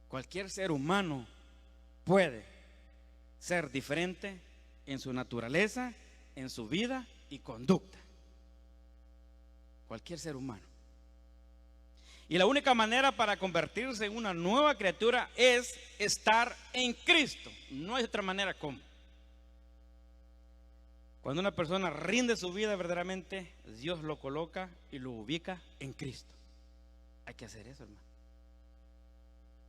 Cualquier ser humano puede ser diferente en su naturaleza, en su vida y conducta. Cualquier ser humano. Y la única manera para convertirse en una nueva criatura es estar en Cristo. No hay otra manera como. Cuando una persona rinde su vida verdaderamente, Dios lo coloca y lo ubica en Cristo. Hay que hacer eso, hermano.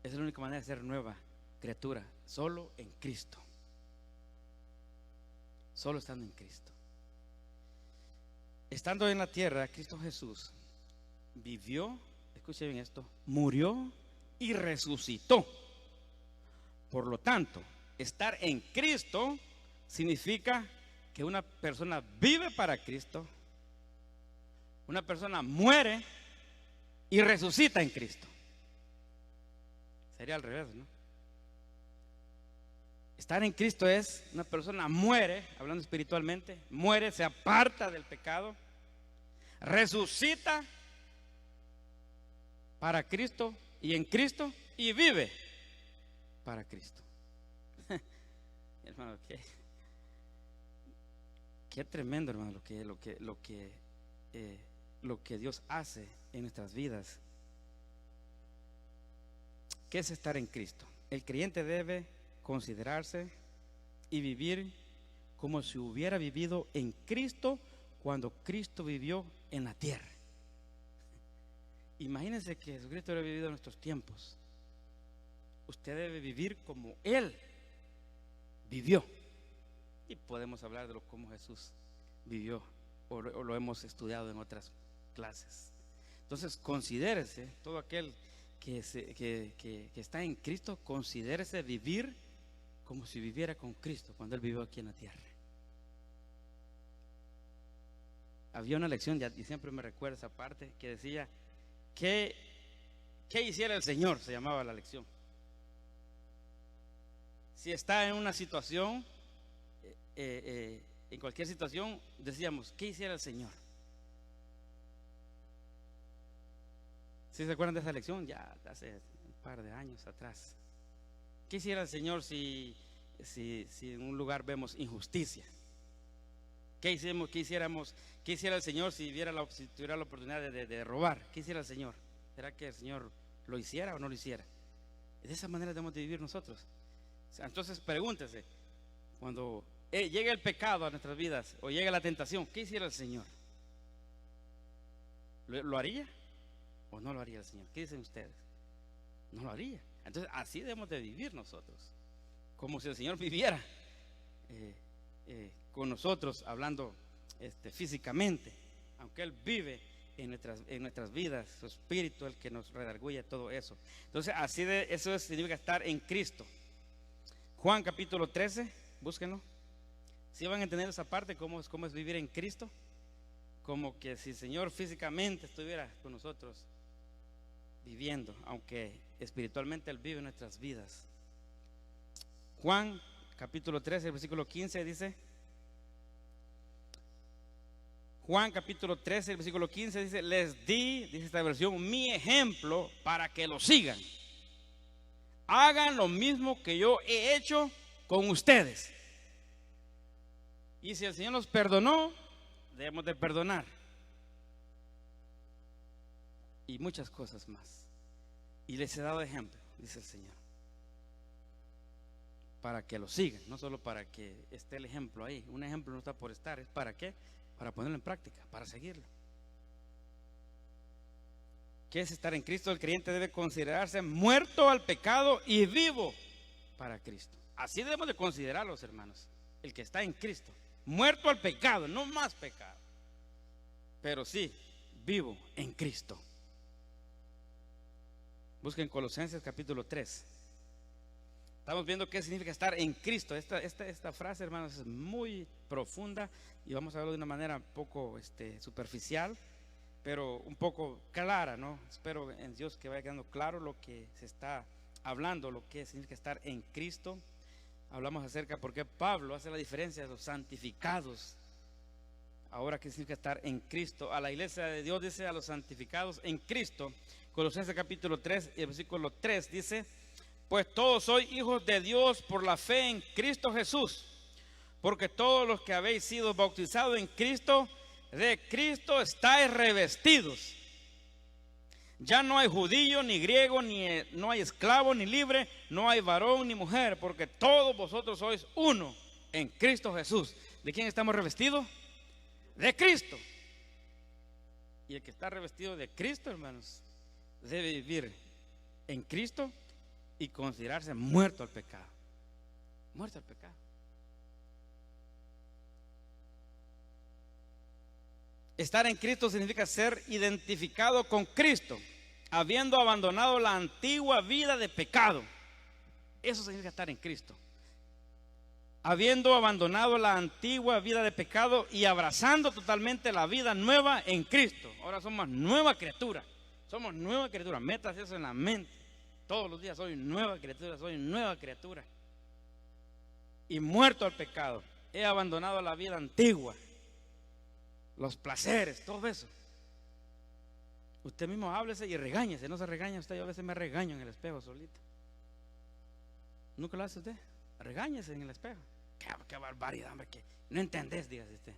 Esa es la única manera de ser nueva criatura, solo en Cristo. Solo estando en Cristo. Estando en la tierra, Cristo Jesús vivió, escuchen bien esto, murió y resucitó. Por lo tanto, estar en Cristo significa que una persona vive para Cristo, una persona muere y resucita en Cristo. Sería al revés, ¿no? Estar en Cristo es: una persona muere, hablando espiritualmente, muere, se aparta del pecado, resucita para Cristo y en Cristo, y vive para Cristo. Hermano, qué tremendo, hermano, lo que Dios hace en nuestras vidas. ¿Qué es estar en Cristo? El creyente debe considerarse y vivir como si hubiera vivido en Cristo cuando Cristo vivió en la tierra. Imagínense que Jesucristo hubiera vivido en nuestros tiempos. Usted debe vivir como Él vivió. y podemos hablar de cómo Jesús vivió o lo hemos estudiado en otras clases. Entonces considérese, todo aquel que está en Cristo, considérese vivir como si viviera con Cristo cuando Él vivió aquí en la tierra. Había una lección, y siempre me recuerdo esa parte, que decía, ¿qué hiciera el Señor? Se llamaba la lección. Si está en una situación, en cualquier situación, decíamos, ¿qué hiciera el Señor? ¿Sí se acuerdan de esa lección? Ya hace un par de años atrás. ¿Qué hiciera el Señor si en un lugar vemos injusticia? ¿Qué hiciera el Señor si tuviera la oportunidad de robar? ¿Qué hiciera el Señor? ¿Será que el Señor lo hiciera o no lo hiciera? De esa manera debemos de vivir nosotros. Entonces pregúntese, cuando llegue el pecado a nuestras vidas o llegue la tentación, ¿qué hiciera el Señor? ¿Lo haría o no lo haría el Señor? ¿Qué dicen ustedes? No lo haría. Entonces así debemos de vivir nosotros, como si el Señor viviera con nosotros, hablando físicamente, aunque Él vive en nuestras vidas, su espíritu el que nos redarguye todo eso. Entonces eso significa estar en Cristo. Juan capítulo 13, búsquenlo. Si van a entender esa parte, cómo es vivir en Cristo, como que si el Señor físicamente estuviera con nosotros viviendo, aunque espiritualmente Él vive en nuestras vidas. Juan capítulo 13, el versículo 15 dice, Juan capítulo 13, el versículo 15 dice, les di, dice esta versión, mi ejemplo para que lo sigan. Hagan lo mismo que yo he hecho con ustedes. Y si el Señor nos perdonó, debemos de perdonar. Y muchas cosas más. Y les he dado ejemplo, dice el Señor, para que lo sigan, no solo para que esté el ejemplo ahí. Un ejemplo no está por estar, ¿es para qué? Para ponerlo en práctica, para seguirlo. ¿Qué es estar en Cristo? El creyente debe considerarse muerto al pecado y vivo para Cristo. Así debemos de considerarlos, hermanos. El que está en Cristo, muerto al pecado, no más pecado, pero sí vivo en Cristo. Busquen Colosenses capítulo 3. Estamos viendo qué significa estar en Cristo. Esta frase, hermanos, es muy profunda y vamos a verlo de una manera un poco superficial, pero un poco clara, ¿no? Espero en Dios que vaya quedando claro lo que se está hablando, lo que significa estar en Cristo. Hablamos acerca porque Pablo hace la diferencia de los santificados. Ahora, ¿qué significa estar en Cristo? A la iglesia de Dios dice a los santificados en Cristo. Colosenses capítulo 3 y el versículo 3 dice, pues todos sois hijos de Dios por la fe en Cristo Jesús, porque todos los que habéis sido bautizados en Cristo, de Cristo estáis revestidos. Ya no hay judío ni griego, no hay esclavo ni libre, no hay varón ni mujer, porque todos vosotros sois uno en Cristo Jesús. ¿De quién estamos revestidos? De Cristo. Y el que está revestido de Cristo, hermanos, debe vivir en Cristo y considerarse muerto al pecado. Muerto al pecado. Estar en Cristo significa ser identificado con Cristo, habiendo abandonado la antigua vida de pecado. Eso significa estar en Cristo. Habiendo abandonado la antigua vida de pecado y abrazando totalmente la vida nueva en Cristo. Ahora somos nueva criatura. Somos nueva criatura. Metas eso en la mente. Todos los días soy nueva criatura, soy nueva criatura. Y muerto al pecado. He abandonado la vida antigua. Los placeres, todo eso. Usted mismo háblese y regáñese. No se regaña usted. Yo a veces me regaño en el espejo solito. ¿Nunca lo hace usted? Regáñese en el espejo. Qué barbaridad, hombre, que no entendés, dígase usted.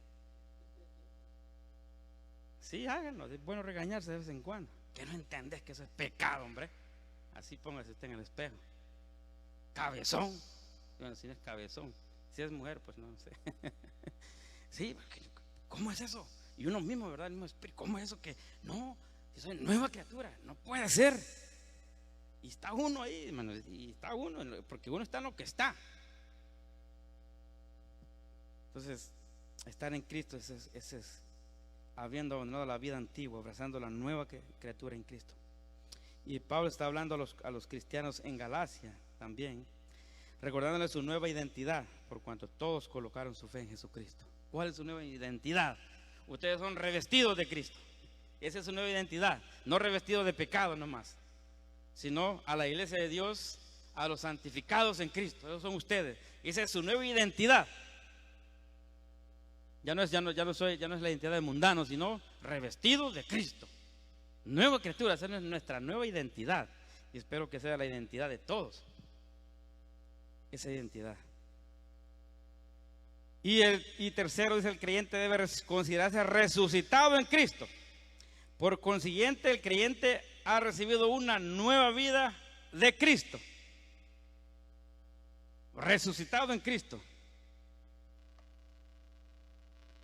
Sí, háganlo. Es bueno regañarse de vez en cuando. Que no entendés que eso es pecado, hombre. Así póngase usted en el espejo. Cabezón. Bueno, si no es cabezón. Si es mujer, pues no sé. Sí, ¿cómo es eso? Y uno mismo, ¿verdad? El mismo espíritu. ¿Cómo es eso que no? Yo soy nueva criatura. No puede ser. Y está uno ahí, hermano. Y está uno, porque uno está en lo que está. Entonces, estar en Cristo es habiendo abandonado la vida antigua, abrazando la nueva criatura en Cristo. Y Pablo está hablando a los cristianos en Galacia también, recordándoles su nueva identidad, por cuanto todos colocaron su fe en Jesucristo. ¿Cuál es su nueva identidad? Ustedes son revestidos de Cristo. Esa es su nueva identidad, no revestidos de pecado nomás, sino a la iglesia de Dios, a los santificados en Cristo. Esos son ustedes. Esa es su nueva identidad. Ya no es la identidad de mundano, sino revestidos de Cristo. Nueva criatura, esa es nuestra nueva identidad. Y espero que sea la identidad de todos. Esa identidad. Y tercero, dice, el creyente debe considerarse resucitado en Cristo. Por consiguiente, el creyente ha recibido una nueva vida de Cristo. Resucitado en Cristo.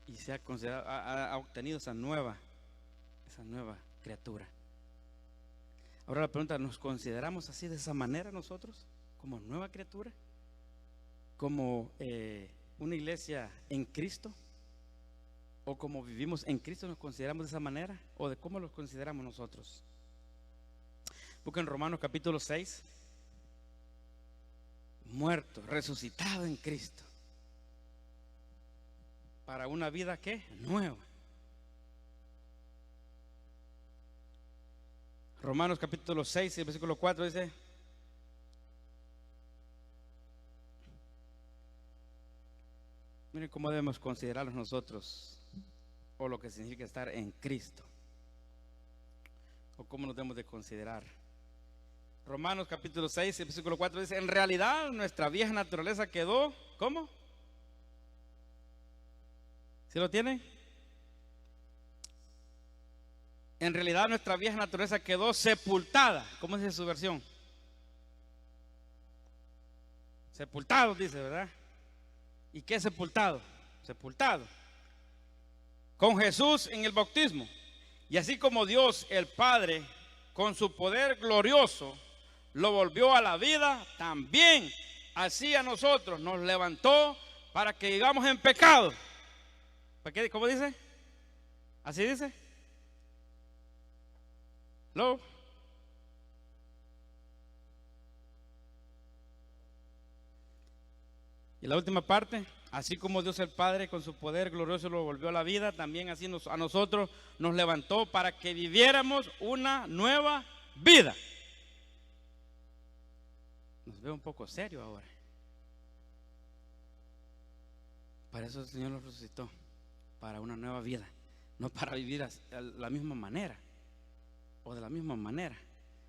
Y se ha obtenido esa nueva criatura. Ahora la pregunta, ¿nos consideramos así, de esa manera nosotros? ¿Como nueva criatura? ¿Como una iglesia en Cristo? ¿O como vivimos en Cristo nos consideramos de esa manera? ¿O de cómo los consideramos nosotros? Porque en Romanos capítulo 6, muerto, resucitado en Cristo, para una vida ¿qué? Nueva. Romanos capítulo 6, versículo 4 dice: miren cómo debemos considerarlos nosotros, o lo que significa estar en Cristo, o cómo nos debemos de considerar. Romanos capítulo 6, versículo 4 dice: en realidad nuestra vieja naturaleza quedó, ¿cómo? ¿Sí lo tienen? En realidad nuestra vieja naturaleza quedó sepultada. ¿Cómo dice su versión? Sepultado, dice, ¿verdad? ¿Y qué es sepultado? Sepultado con Jesús en el bautismo. Y así como Dios el Padre con su poder glorioso lo volvió a la vida, también así a nosotros nos levantó para que vivamos en pecado. ¿Cómo dice? ¿Así dice? ¿Lo? Y la última parte: así como Dios el Padre con su poder glorioso lo volvió a la vida, también así a nosotros nos levantó para que viviéramos una nueva vida. Nos ve un poco serio ahora. Para eso el Señor nos resucitó, para una nueva vida, no para vivir de la misma manera o de la misma manera.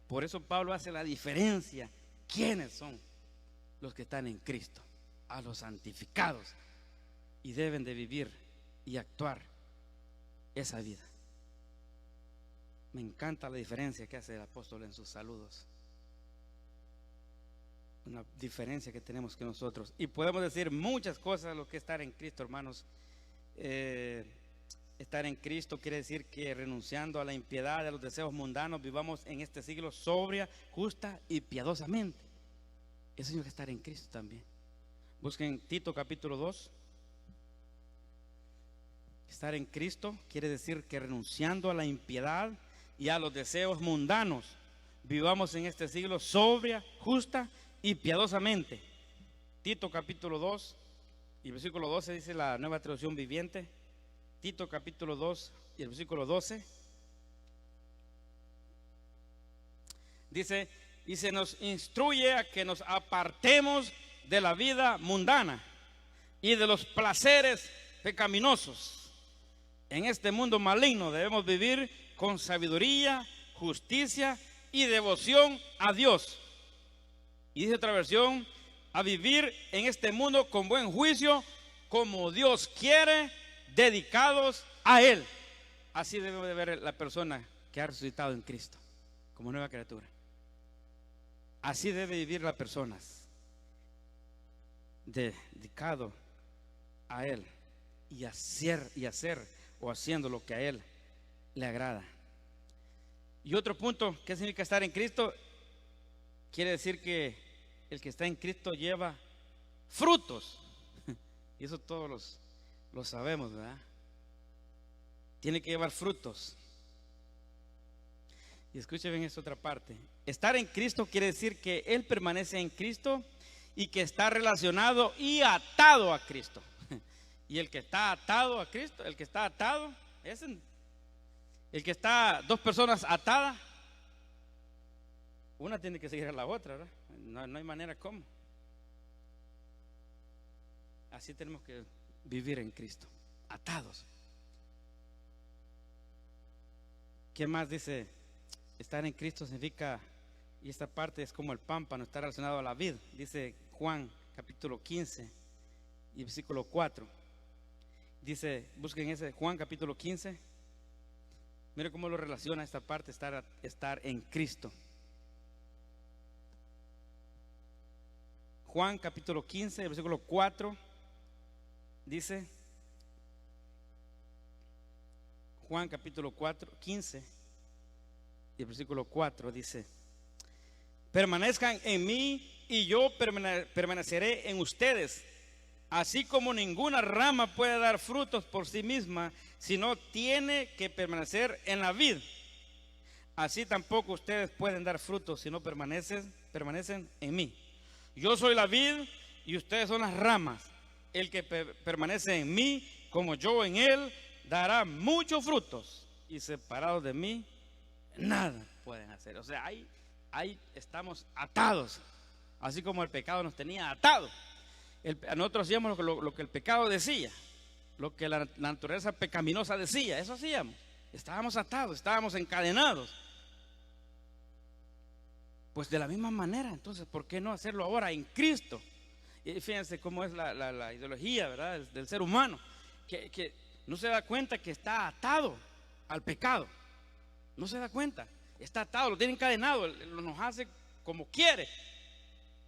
Por eso Pablo hace la diferencia. ¿Quiénes son los que están en Cristo? A los santificados, y deben de vivir y actuar esa vida. Me encanta la diferencia que hace el apóstol en sus saludos. Una diferencia que tenemos que nosotros. Y podemos decir muchas cosas de lo que es estar en Cristo, hermanos. Estar en Cristo quiere decir que renunciando a la impiedad, a los deseos mundanos, vivamos en este siglo sobria, justa y piadosamente. Eso es estar en Cristo también. Busquen Tito capítulo 2. Estar en Cristo quiere decir que renunciando a la impiedad y a los deseos mundanos, vivamos en este siglo sobria, justa y piadosamente. Tito capítulo 2 y versículo 12 dice la Nueva Traducción Viviente. Tito capítulo 2 y el versículo 12 dice: y se nos instruye a que nos apartemos de la vida mundana y de los placeres pecaminosos. En este mundo maligno debemos vivir con sabiduría, justicia y devoción a Dios. Y dice otra versión: a vivir en este mundo con buen juicio, como Dios quiere, dedicados a Él. Así debe de ver la persona que ha resucitado en Cristo, como nueva criatura. Así debe vivir las personas, dedicado a Él, y hacer o haciendo lo que a Él le agrada. Y otro punto, ¿qué significa estar en Cristo? Quiere decir que el que está en Cristo lleva frutos. Y eso todos Lo sabemos, ¿verdad? Tiene que llevar frutos. Y escuchen bien esta otra parte. Estar en Cristo quiere decir que Él permanece en Cristo y que está relacionado y atado a Cristo. Y el que está atado a Cristo, el que está atado, es el que está dos personas atadas, una tiene que seguir a la otra, ¿verdad? No hay manera como. Así tenemos que vivir en Cristo, atados. ¿Qué más dice? Estar en Cristo significa, y esta parte es como el pámpano, está relacionado a la vid. Dice Juan capítulo 15 y versículo 4. Dice, busquen ese Juan capítulo 15. Mire cómo lo relaciona esta parte, estar en Cristo. Juan capítulo 15, versículo 4. Dice, Juan capítulo 15 y el versículo 4 dice: permanezcan en mí y yo permaneceré en ustedes. Así como ninguna rama puede dar frutos por sí misma, sino tiene que permanecer en la vid, así tampoco ustedes pueden dar frutos si no permanecen en mí. Yo soy la vid y ustedes son las ramas. El que permanece en mí, como yo en él, dará muchos frutos, y separados de mí nada pueden hacer. O sea, ahí estamos atados, así como el pecado nos tenía atados. Nosotros hacíamos lo que el pecado decía, lo que la naturaleza pecaminosa decía, eso hacíamos. Estábamos atados, estábamos encadenados. Pues de la misma manera, entonces, ¿por qué no hacerlo ahora en Cristo? Y fíjense cómo es la ideología, ¿verdad?, del ser humano, que no se da cuenta que está atado al pecado. No se da cuenta, está atado, lo tiene encadenado, nos hace como quiere.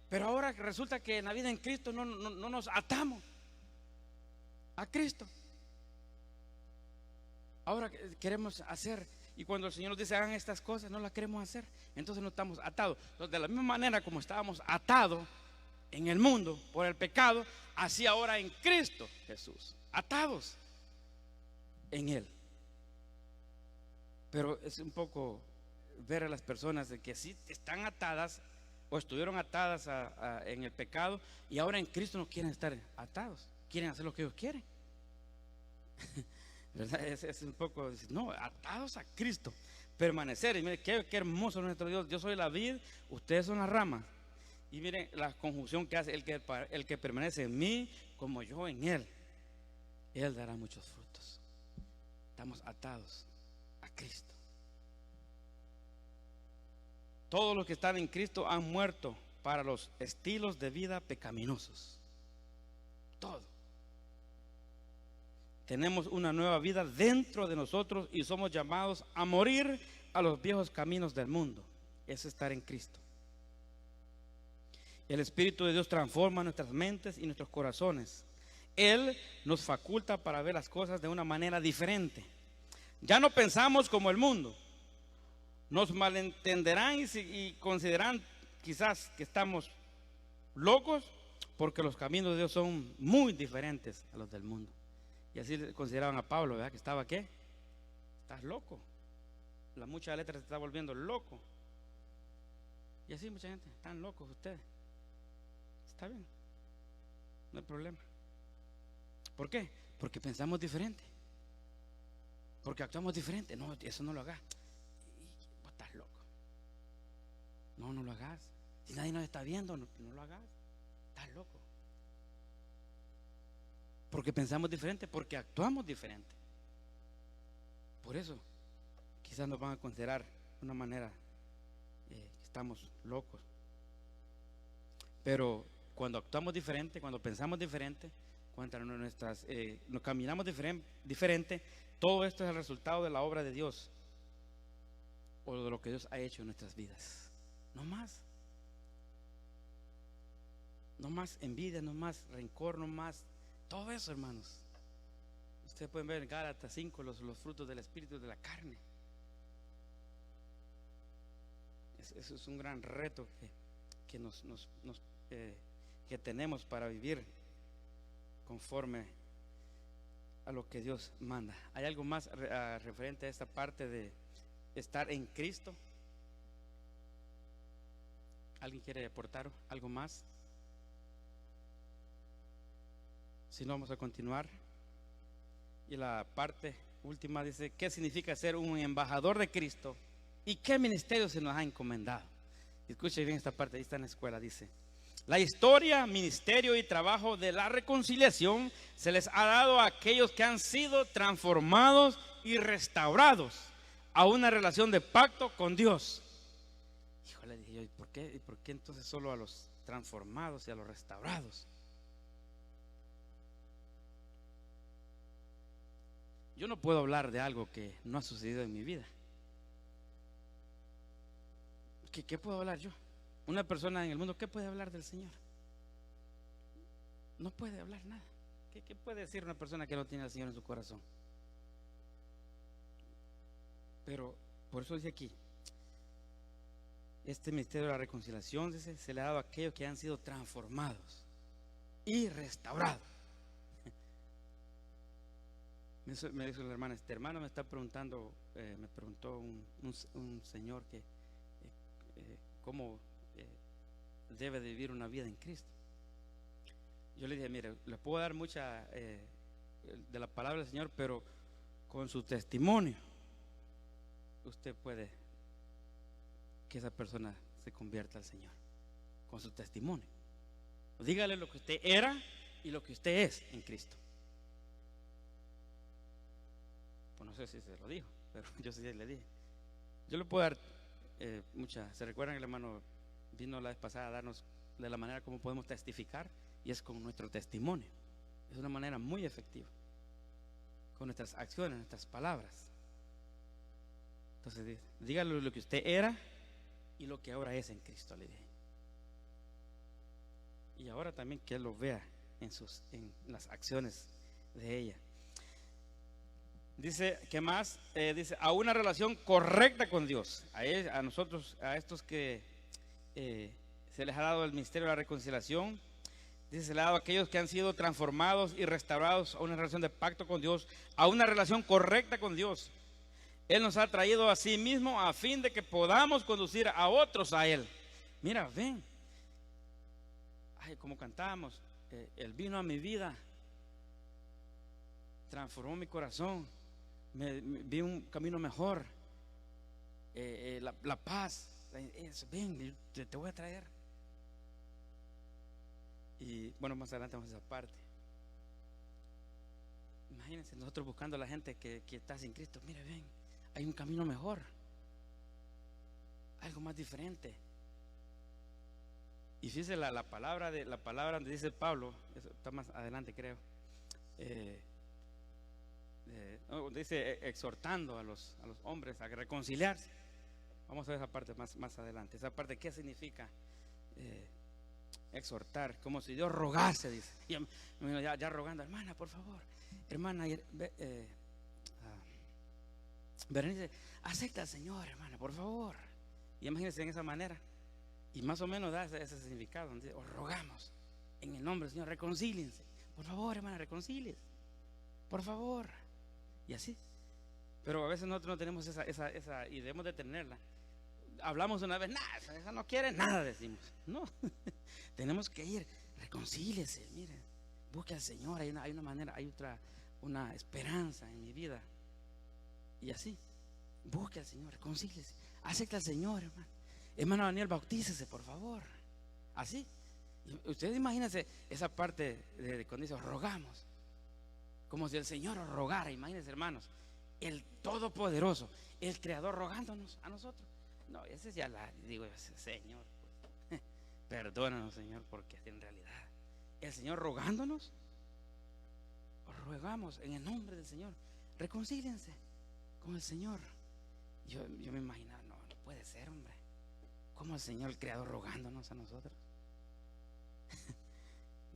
Pero ahora resulta que en la vida en Cristo no nos atamos a Cristo. Ahora queremos hacer, y cuando el Señor nos dice hagan estas cosas, no las queremos hacer. Entonces no estamos atados. Entonces, de la misma manera como estábamos atados en el mundo por el pecado, así ahora en Cristo Jesús, atados en Él. Pero es un poco ver a las personas de que sí están atadas o estuvieron atadas en el pecado, y ahora en Cristo no quieren estar atados, quieren hacer lo que ellos quieren. ¿Verdad? Es un poco, no, atados a Cristo, permanecer. Y miren qué hermoso nuestro Dios. Yo soy la vid, ustedes son las ramas. Y miren la conjunción que hace: el que permanece en mí, como yo en él, él dará muchos frutos. Estamos atados a Cristo. Todos los que están en Cristo han muerto para los estilos de vida pecaminosos. Todo. Tenemos una nueva vida dentro de nosotros y somos llamados a morir a los viejos caminos del mundo. Es estar en Cristo. El Espíritu de Dios transforma nuestras mentes y nuestros corazones. Él nos faculta para ver las cosas de una manera diferente. Ya no pensamos como el mundo. Nos malentenderán y considerarán quizás que estamos locos, porque los caminos de Dios son muy diferentes a los del mundo. Y así le consideraban a Pablo, ¿verdad? Que estaba, ¿qué? Estás loco. La mucha letra se está volviendo loco. Y así mucha gente, están locos ustedes. Está bien, no hay problema. ¿Por qué? Porque pensamos diferente, porque actuamos diferente. No, eso no lo hagas. Vos estás loco. No lo hagas. Si nadie nos está viendo, no lo hagas. Estás loco. Porque pensamos diferente, porque actuamos diferente. Por eso quizás nos van a considerar de una manera que estamos locos. Pero cuando actuamos diferente, cuando pensamos diferente, cuando nos caminamos diferente, todo esto es el resultado de la obra de Dios, o de lo que Dios ha hecho en nuestras vidas. No más envidia, no más rencor, no más todo eso, hermanos. Ustedes pueden ver en Gálatas 5 los frutos del espíritu de la carne. Eso es un gran reto que tenemos para vivir conforme a lo que Dios manda. ¿Hay algo más referente a esta parte de estar en Cristo? ¿Alguien quiere aportar algo más? Si no, vamos a continuar. Y la parte última dice: ¿qué significa ser un embajador de Cristo? ¿Y qué ministerio se nos ha encomendado? Escuche bien esta parte, ahí está en la escuela, dice: la historia, ministerio y trabajo de la reconciliación se les ha dado a aquellos que han sido transformados y restaurados a una relación de pacto con Dios. Híjole, dije yo, ¿y por qué entonces solo a los transformados y a los restaurados? Yo no puedo hablar de algo que no ha sucedido en mi vida. ¿Qué puedo hablar yo? Una persona en el mundo, ¿qué puede hablar del Señor? No puede hablar nada. ¿Qué puede decir una persona que no tiene al Señor en su corazón? Pero por eso dice aquí: este misterio de la reconciliación, dice, se le ha dado a aquellos que han sido transformados y restaurados. Me dijo la hermana: este hermano me está preguntando, me preguntó un señor que cómo debe de vivir una vida en Cristo. Yo le dije: mire, le puedo dar mucha de la palabra del Señor, pero con su testimonio usted puede que esa persona se convierta al Señor, con su testimonio. Dígale lo que usted era y lo que usted es en Cristo. Pues no sé si se lo dijo, pero yo sí le dije. Yo le puedo dar muchas. ¿Se recuerdan que el hermano vino la vez pasada a darnos de la manera como podemos testificar? Y es con nuestro testimonio. Es una manera muy efectiva, con nuestras acciones, nuestras palabras. Entonces, dígale lo que usted era y lo que ahora es en Cristo, le dije. Y ahora también que él lo vea en las acciones de ella. Dice, ¿qué más? Dice, a una relación correcta con Dios. A nosotros, a estos que se les ha dado el misterio de la reconciliación, dice, se le ha dado a aquellos que han sido transformados y restaurados a una relación de pacto con Dios, a una relación correcta con Dios. Él nos ha traído a sí mismo a fin de que podamos conducir a otros a Él. Mira, ven. Ay, como cantábamos, Él vino a mi vida, transformó mi corazón. Vi un camino mejor, la paz. Ven, te voy a traer. Y bueno, más adelante vamos a esa parte. Imagínense nosotros buscando a la gente que está sin Cristo. Mire, ven, hay un camino mejor, algo más diferente. Y fíjese la palabra donde dice Pablo, eso está más adelante, creo. Dice exhortando a los hombres a reconciliarse. Vamos a ver esa parte más adelante. Esa parte, ¿qué significa exhortar? Como si Dios rogase, dice. Ya rogando: hermana, por favor, hermana, Berenice, acepta al Señor, hermana, por favor. Y imagínense en esa manera. Y más o menos da ese significado, donde os rogamos en el nombre del Señor, reconcíliense. Por favor, hermana, reconcíliense, por favor. Y así. Pero a veces nosotros no tenemos esa y debemos de tenerla. Hablamos una vez, nada, esa no quiere nada, decimos. No, tenemos que ir, reconcíliese, mire, busque al Señor, hay una manera, una esperanza en mi vida. Y así, busque al Señor, reconcíliese, acepta al Señor, hermano. Hermano Daniel, bautícese, por favor. Así. Y ustedes imagínense esa parte de cuando dice rogamos, como si el Señor os rogara. Imagínense, hermanos, el Todopoderoso, el Creador, rogándonos a nosotros. No, ese ya digo, Señor, pues, perdónanos, Señor, porque en realidad el Señor rogándonos, os rogamos en el nombre del Señor, reconcíliense con el Señor. Yo me imaginaba, no puede ser, hombre, como el Señor, el Creador, rogándonos a nosotros.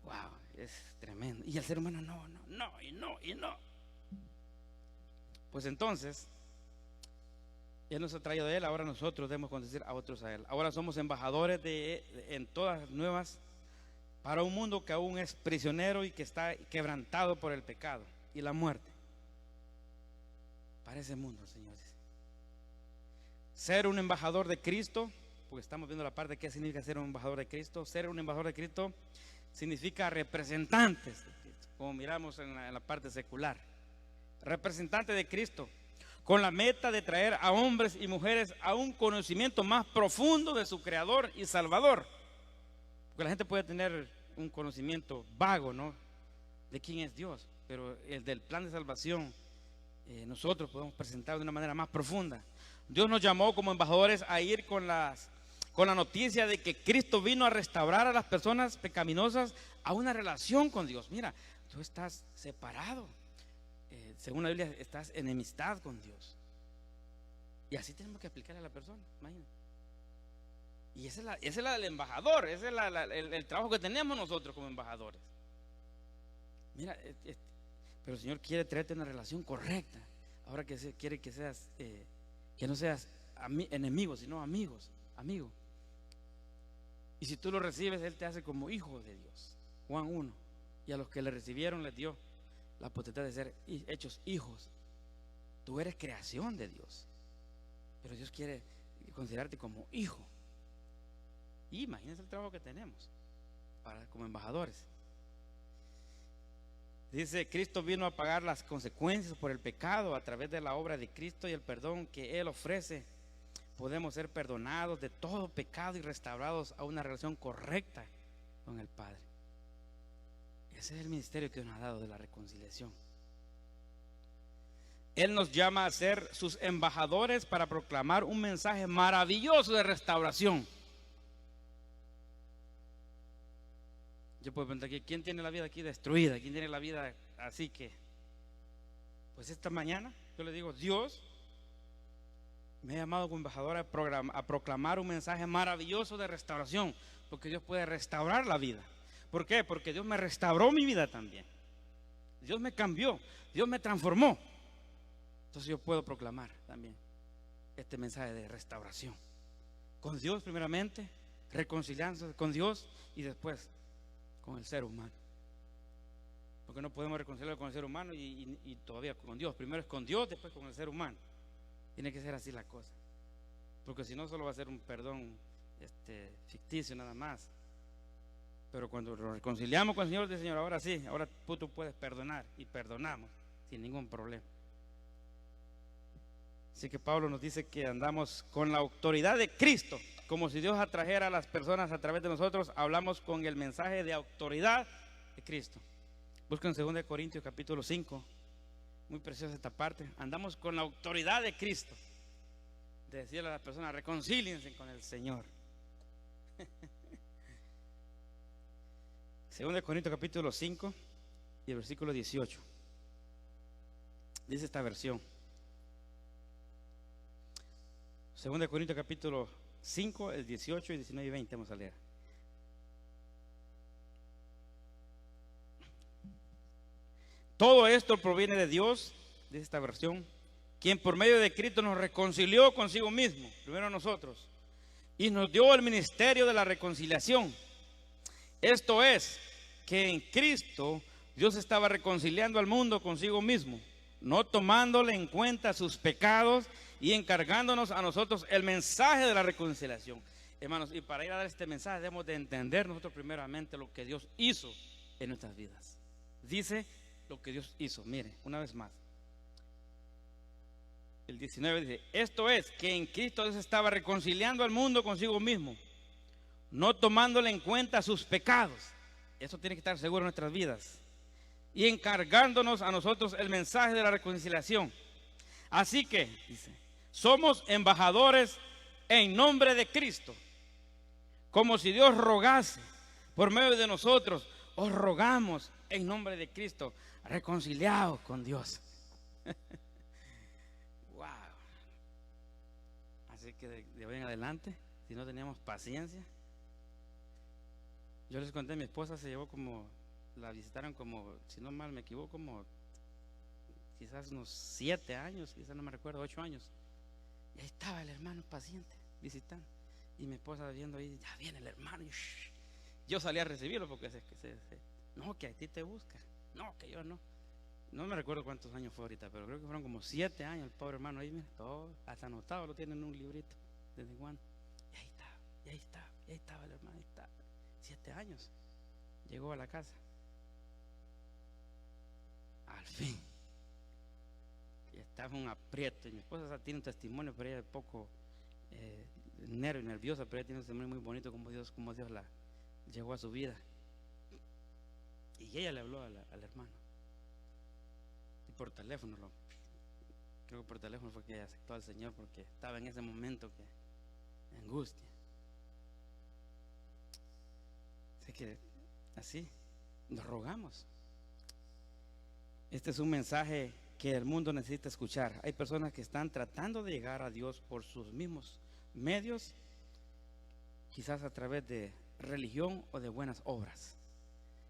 Wow, es tremendo. Y el ser humano no. Pues entonces, Él nos ha traído de Él, ahora nosotros debemos conducir a otros a Él. Ahora somos embajadores en todas nuevas para un mundo que aún es prisionero y que está quebrantado por el pecado. y la muerte para ese mundo, señores. Ser un embajador de Cristo, porque estamos viendo la parte de qué significa ser un embajador de Cristo. Ser un embajador de Cristo significa representantes de Cristo, como miramos en la parte secular. Representante de Cristo, con la meta de traer a hombres y mujeres a un conocimiento más profundo de su Creador y Salvador. Porque la gente puede tener un conocimiento vago, ¿no?, de quién es Dios, pero el del plan de salvación nosotros podemos presentar de una manera más profunda. Dios nos llamó como embajadores a ir con la noticia de que Cristo vino a restaurar a las personas pecaminosas a una relación con Dios. Mira, tú estás separado, según la Biblia estás en enemistad con Dios, y así tenemos que explicarle a la persona, imagínate. Y esa es la del embajador, ese es el trabajo que tenemos nosotros como embajadores. Mira, pero el Señor quiere traerte una relación correcta. Ahora quiere que seas, que no seas enemigos, sino amigos, amigo. Y si tú lo recibes, Él te hace como hijo de Dios. Juan 1. Y a los que le recibieron les dio la potestad de ser hechos hijos. Tú eres creación de Dios, pero Dios quiere considerarte como hijo. Y imagínense el trabajo que tenemos como embajadores. Dice, Cristo vino a pagar las consecuencias por el pecado. A través de la obra de Cristo y el perdón que Él ofrece, podemos ser perdonados de todo pecado y restaurados a una relación correcta con el Padre. Ese es el ministerio que nos ha dado de la reconciliación. Él nos llama a ser sus embajadores para proclamar un mensaje maravilloso de restauración. Yo puedo preguntar aquí, ¿quién tiene la vida aquí destruida? ¿Quién tiene la vida así que? Pues esta mañana yo le digo, Dios me ha llamado como embajador a proclamar un mensaje maravilloso de restauración, porque Dios puede restaurar la vida. ¿Por qué? Porque Dios me restauró mi vida también. Dios me cambió, Dios me transformó. Entonces yo puedo proclamar también este mensaje de restauración. Con Dios primeramente, reconciliándose con Dios y después con el ser humano. Porque no podemos reconciliar con el ser humano y todavía con Dios. Primero es con Dios, después con el ser humano. Tiene que ser así la cosa. Porque si no, solo va a ser un perdón ficticio nada más. Pero cuando lo reconciliamos con el Señor, dice Señor, ahora sí, ahora tú puedes perdonar. Y perdonamos sin ningún problema. Así que Pablo nos dice que andamos con la autoridad de Cristo. Como si Dios atrajera a las personas a través de nosotros, hablamos con el mensaje de autoridad de Cristo. Busquen 2 Corintios capítulo 5. Muy preciosa esta parte. Andamos con la autoridad de Cristo. De decirle a las personas, reconcíliense con el Señor. 2 Corintios capítulo 5 y el versículo 18. Dice esta versión. 2 Corintios capítulo 5, el 18, y 19 y 20 vamos a leer. Todo esto proviene de Dios, dice esta versión, quien por medio de Cristo nos reconcilió consigo mismo, primero nosotros, y nos dio el ministerio de la reconciliación. Esto es, que en Cristo Dios estaba reconciliando al mundo consigo mismo, no tomándole en cuenta sus pecados y encargándonos a nosotros el mensaje de la reconciliación. Hermanos, y para ir a dar este mensaje debemos de entender nosotros primeramente lo que Dios hizo en nuestras vidas. Dice lo que Dios hizo. Mire, una vez más. El 19 dice, esto es, que en Cristo Dios estaba reconciliando al mundo consigo mismo, no tomándole en cuenta sus pecados. Eso tiene que estar seguro en nuestras vidas. Y encargándonos a nosotros el mensaje de la reconciliación. Así que, dice, somos embajadores en nombre de Cristo, como si Dios rogase por medio de nosotros. Os rogamos en nombre de Cristo, reconciliados con Dios. Wow. Así que de hoy en adelante, si no teníamos paciencia, yo les conté, mi esposa se llevó la visitaron si no mal me equivoco, quizás unos 7 años, quizás no me recuerdo, 8 años. Y ahí estaba el hermano paciente, visitando. Y mi esposa viendo ahí, ya viene el hermano. Yo salí a recibirlo porque no, que a ti te busca. No, que yo no. no me recuerdo cuántos años fue ahorita, pero creo que fueron como 7 años el pobre hermano ahí, mira, todo, hasta anotado lo tienen en un librito, desde cuándo. Y ahí estaba, y ahí estaba, y ahí estaba el hermano, ahí estaba. 7 años. Llegó a la casa. Al fin. Y estaba en un aprieto. Y mi esposa tiene un testimonio, pero ella es poco nerviosa, pero ella tiene un testimonio muy bonito como Dios la llegó a su vida. Y ella le habló al hermano. Y por teléfono, creo que por teléfono fue que ella aceptó al Señor, porque estaba en ese momento que angustia. Así que así nos rogamos. Este es un mensaje que el mundo necesita escuchar. Hay personas que están tratando de llegar a Dios por sus mismos medios, quizás a través de religión o de buenas obras.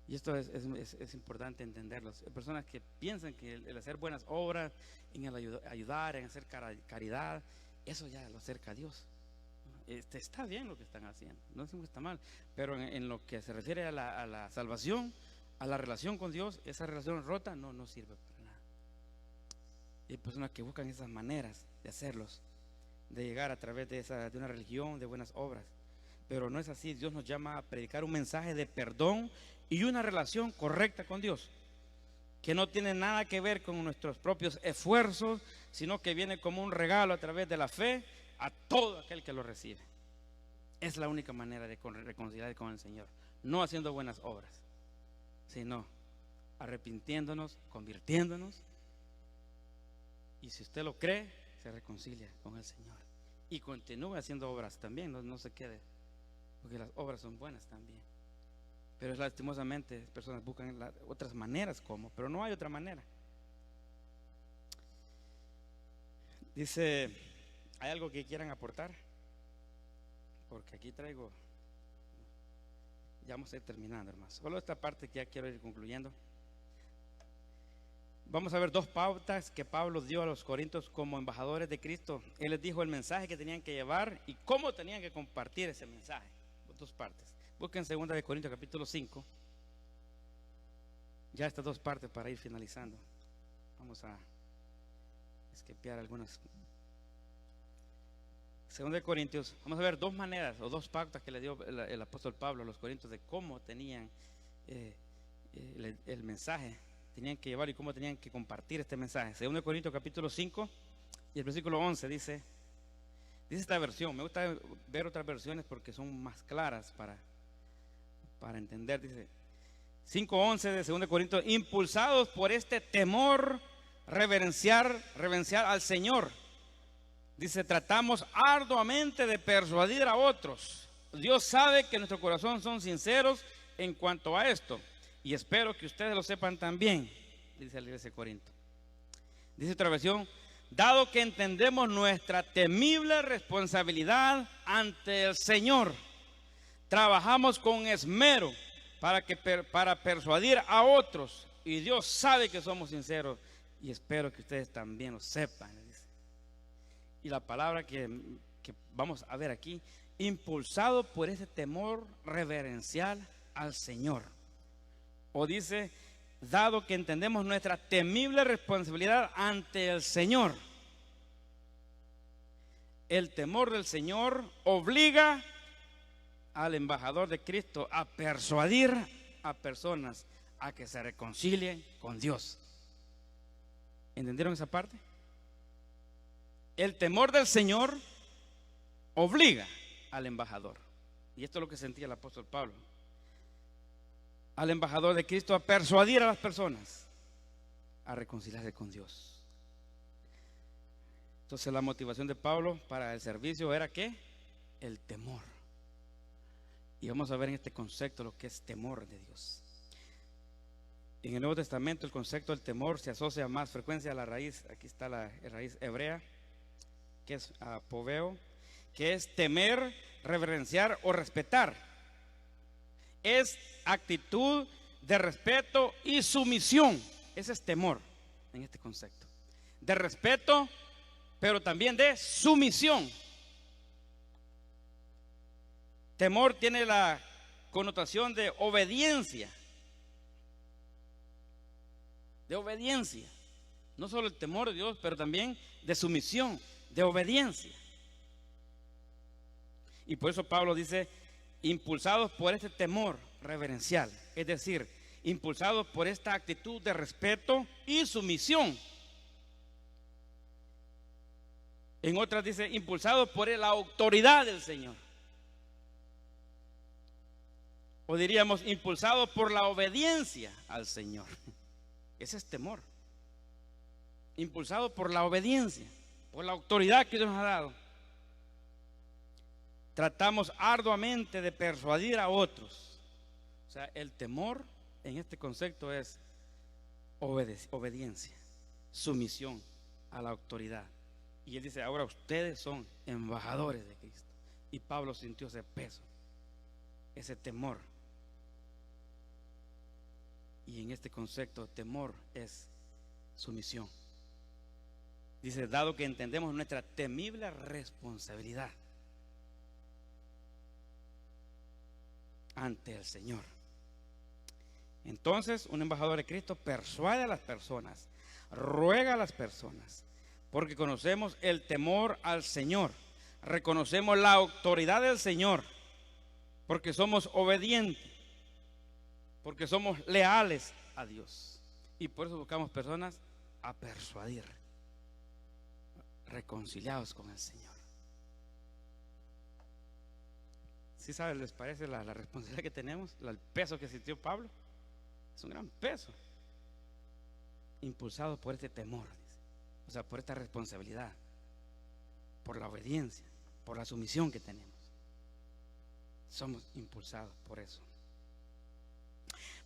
Y esto es importante entenderlo. Hay personas que piensan que el hacer buenas obras, en el ayudar, en hacer caridad, eso ya lo acerca a Dios. Está bien lo que están haciendo, no decimos que está mal, pero en lo que se refiere a la salvación, a la relación con Dios, esa relación rota no sirve para nada. Y hay personas que buscan esas maneras de hacerlos, de llegar a través de una religión, de buenas obras, pero no es así. Dios nos llama a predicar un mensaje de perdón y una relación correcta con Dios, que no tiene nada que ver con nuestros propios esfuerzos, sino que viene como un regalo a través de la fe a todo aquel que lo recibe. Es la única manera de reconciliar con el Señor, no haciendo buenas obras, sino arrepintiéndonos, convirtiéndonos, y si usted lo cree, se reconcilia con el Señor y continúe haciendo obras también, no se quede, porque las obras son buenas también, pero lastimosamente las personas buscan otras maneras pero no hay otra manera. Dice, ¿hay algo que quieran aportar? Porque aquí traigo, ya vamos a ir terminando, hermanos. Solo esta parte que ya quiero ir concluyendo. Vamos a ver 2 pautas que Pablo dio a los corintios como embajadores de Cristo. Él les dijo el mensaje que tenían que llevar y cómo tenían que compartir ese mensaje. 2 partes. Busquen 2 de Corintios capítulo 5. Ya estas 2 partes para ir finalizando. Vamos a escapear algunas. 2 de Corintios, vamos a ver 2 maneras o 2 pautas que le dio el apóstol Pablo a los corintios de cómo tenían el mensaje, tenían que llevar y cómo tenían que compartir este mensaje. 2 de Corintios capítulo 5 y el versículo 11 dice esta versión. Me gusta ver otras versiones porque son más claras para entender. Dice 5:11 de 2 de Corintios: impulsados por este temor reverenciar al Señor. Dice, tratamos arduamente de persuadir a otros. Dios sabe que nuestro corazón son sinceros en cuanto a esto, y espero que ustedes lo sepan también, dice la iglesia de Corinto. Dice otra versión: dado que entendemos nuestra temible responsabilidad ante el Señor, trabajamos con esmero para persuadir a otros, y Dios sabe que somos sinceros, y espero que ustedes también lo sepan. Y la palabra que vamos a ver aquí: impulsado por ese temor reverencial al Señor. O dice, dado que entendemos nuestra temible responsabilidad ante el Señor. El temor del Señor obliga al embajador de Cristo a persuadir a personas a que se reconcilien con Dios. ¿Entendieron esa parte? El temor del Señor obliga al embajador, y esto es lo que sentía el apóstol Pablo, al embajador de Cristo a persuadir a las personas a reconciliarse con Dios. Entonces la motivación de Pablo para el servicio era ¿qué? El temor. Y vamos a ver en este concepto lo que es temor de Dios. En el Nuevo Testamento el concepto del temor se asocia más frecuencia a la raíz. Aquí está la raíz hebrea, que es poveo, que es temer, reverenciar o respetar. Es actitud de respeto y sumisión. Ese es temor en este concepto. De respeto, pero también de sumisión. Temor tiene la connotación de obediencia. de obediencia. No solo el temor de Dios, pero también de sumisión, de obediencia. Y por eso Pablo dice, impulsados por este temor reverencial, es decir, impulsados por esta actitud de respeto y sumisión. En otras dice, impulsados por la autoridad del Señor. O diríamos, impulsados por la obediencia al Señor. Ese es temor. Impulsados por la obediencia, por la autoridad que Dios nos ha dado. Tratamos arduamente de persuadir a otros. O sea, el temor en este concepto es obediencia, sumisión a la autoridad. Y él dice, ahora ustedes son embajadores de Cristo. Y Pablo sintió ese peso, ese temor. Y en este concepto, temor es sumisión. Dice, dado que entendemos nuestra temible responsabilidad ante el Señor. Entonces, un embajador de Cristo persuade a las personas, ruega a las personas, porque conocemos el temor al Señor, reconocemos la autoridad del Señor, porque somos obedientes, porque somos leales a Dios. Y por eso buscamos personas a persuadir, reconciliados con el Señor. ¿Sí saben, les parece la responsabilidad que tenemos? El peso que sintió Pablo. Es un gran peso. Impulsado por este temor, o sea, por esta responsabilidad, por la obediencia, por la sumisión que tenemos. Somos impulsados por eso.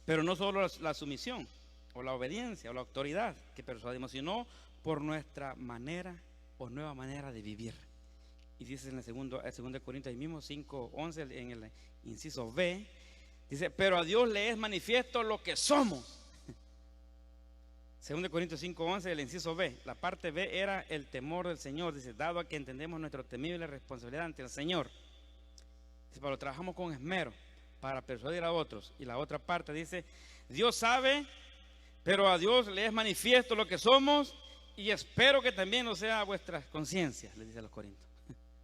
Pero no solo la sumisión o la obediencia o la autoridad que persuadimos, sino por nuestra manera o nueva manera de vivir. Y dice en el 2 Corintios, ahí mismo 5:11, en el inciso B, dice, pero a Dios le es manifiesto lo que somos. 2 Corintios 5:11, el inciso B, la parte B era el temor del Señor. Dice, dado a que entendemos nuestra temible responsabilidad ante el Señor. Dice, pero trabajamos con esmero para persuadir a otros. Y la otra parte dice, Dios sabe, pero a Dios le es manifiesto lo que somos, y espero que también lo sea a vuestras conciencias, le dice a los corintios.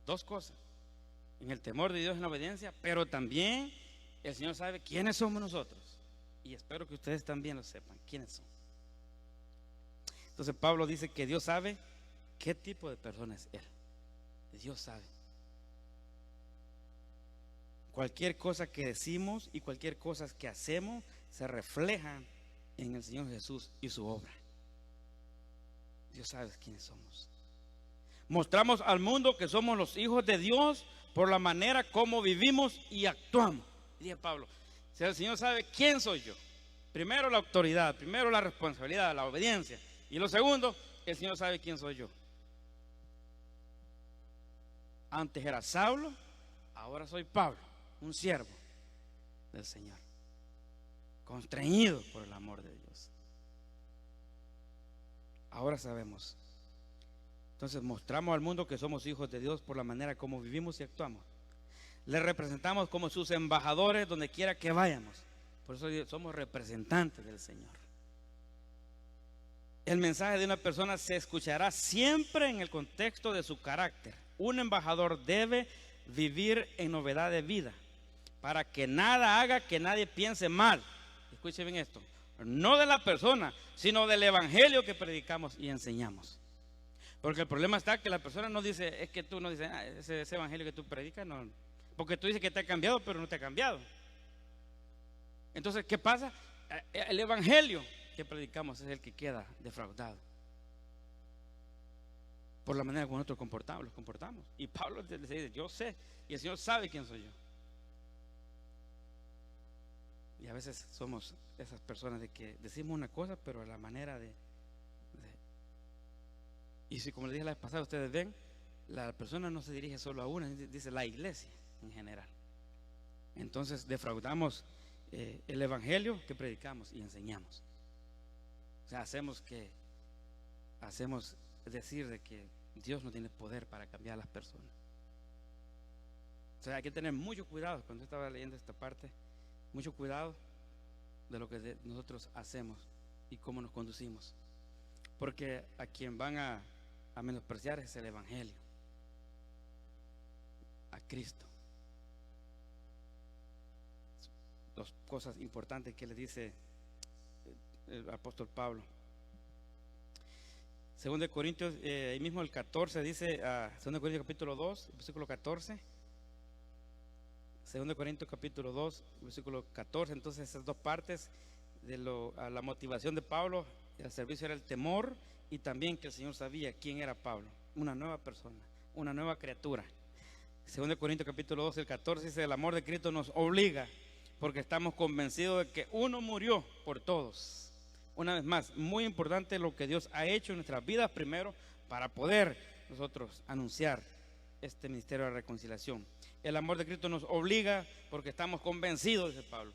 Dos cosas, en el temor de Dios, en la obediencia, pero también el Señor sabe quiénes somos nosotros, y espero que ustedes también lo sepan, quiénes son. Entonces Pablo dice que Dios sabe qué tipo de persona es Él. Dios sabe. Cualquier cosa que decimos y cualquier cosa que hacemos se refleja en el Señor Jesús y su obra. Dios sabe quiénes somos. Mostramos al mundo que somos los hijos de Dios por la manera como vivimos y actuamos. Dice Pablo, si el Señor sabe quién soy yo, primero la autoridad, primero la responsabilidad, la obediencia, y lo segundo, el Señor sabe quién soy yo. Antes era Saulo, ahora soy Pablo, un siervo del Señor, constreñido por el amor de Dios. Ahora sabemos. Entonces mostramos al mundo que somos hijos de Dios por la manera como vivimos y actuamos. Le representamos como sus embajadores donde quiera que vayamos. Por eso somos representantes del Señor. El mensaje de una persona se escuchará siempre en el contexto de su carácter. Un embajador debe vivir en novedad de vida para que nada haga que nadie piense mal. Escuchen bien esto. No de la persona, sino del evangelio que predicamos y enseñamos. Porque el problema está que la persona no dice, es que tú no dices, ese evangelio que tú predicas, no. Porque tú dices que te ha cambiado, pero no te ha cambiado. Entonces, ¿qué pasa? El evangelio que predicamos es el que queda defraudado. Por la manera como nosotros nos comportamos. Y Pablo le dice, yo sé, y el Señor sabe quién soy yo. Y a veces somos esas personas de que decimos una cosa, pero a la manera de y si, como les dije la vez pasada, ustedes ven, la persona no se dirige solo a una, dice la iglesia en general. Entonces defraudamos el evangelio que predicamos y enseñamos. O sea, hacemos decir de que Dios no tiene poder para cambiar a las personas. O sea, hay que tener mucho cuidado. Cuando estaba leyendo esta parte, mucho cuidado de lo que nosotros hacemos y cómo nos conducimos. Porque a quien van a menospreciar es el Evangelio, a Cristo. Las cosas importantes que le dice el apóstol Pablo. Segundo de Corintios, ahí mismo el 14 dice, segundo de Corintios capítulo 2, versículo 14. Segundo de Corintios capítulo 2, versículo 14. Entonces esas dos partes de la motivación de Pablo al servicio era el temor, y también que el Señor sabía quién era Pablo, una nueva persona, una nueva criatura. Segundo de Corintios capítulo 2, el 14 dice, el amor de Cristo nos obliga, porque estamos convencidos de que uno murió por todos. Una vez más, muy importante lo que Dios ha hecho en nuestras vidas primero para poder nosotros anunciar este ministerio de la reconciliación. El amor de Cristo nos obliga porque estamos convencidos, dice Pablo,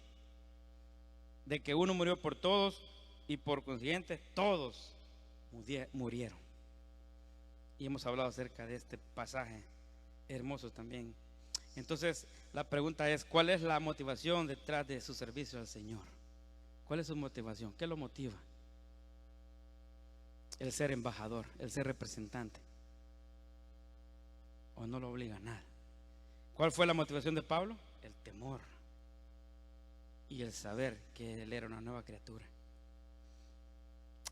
de que uno murió por todos y por consiguiente todos murieron. Y hemos hablado acerca de este pasaje hermoso también. Entonces la pregunta es, ¿cuál es la motivación detrás de su servicio al Señor? ¿Cuál es su motivación? ¿Qué lo motiva? El ser embajador, el ser representante. ¿O no lo obliga a nada? ¿Cuál fue la motivación de Pablo? El temor y el saber que él era una nueva criatura.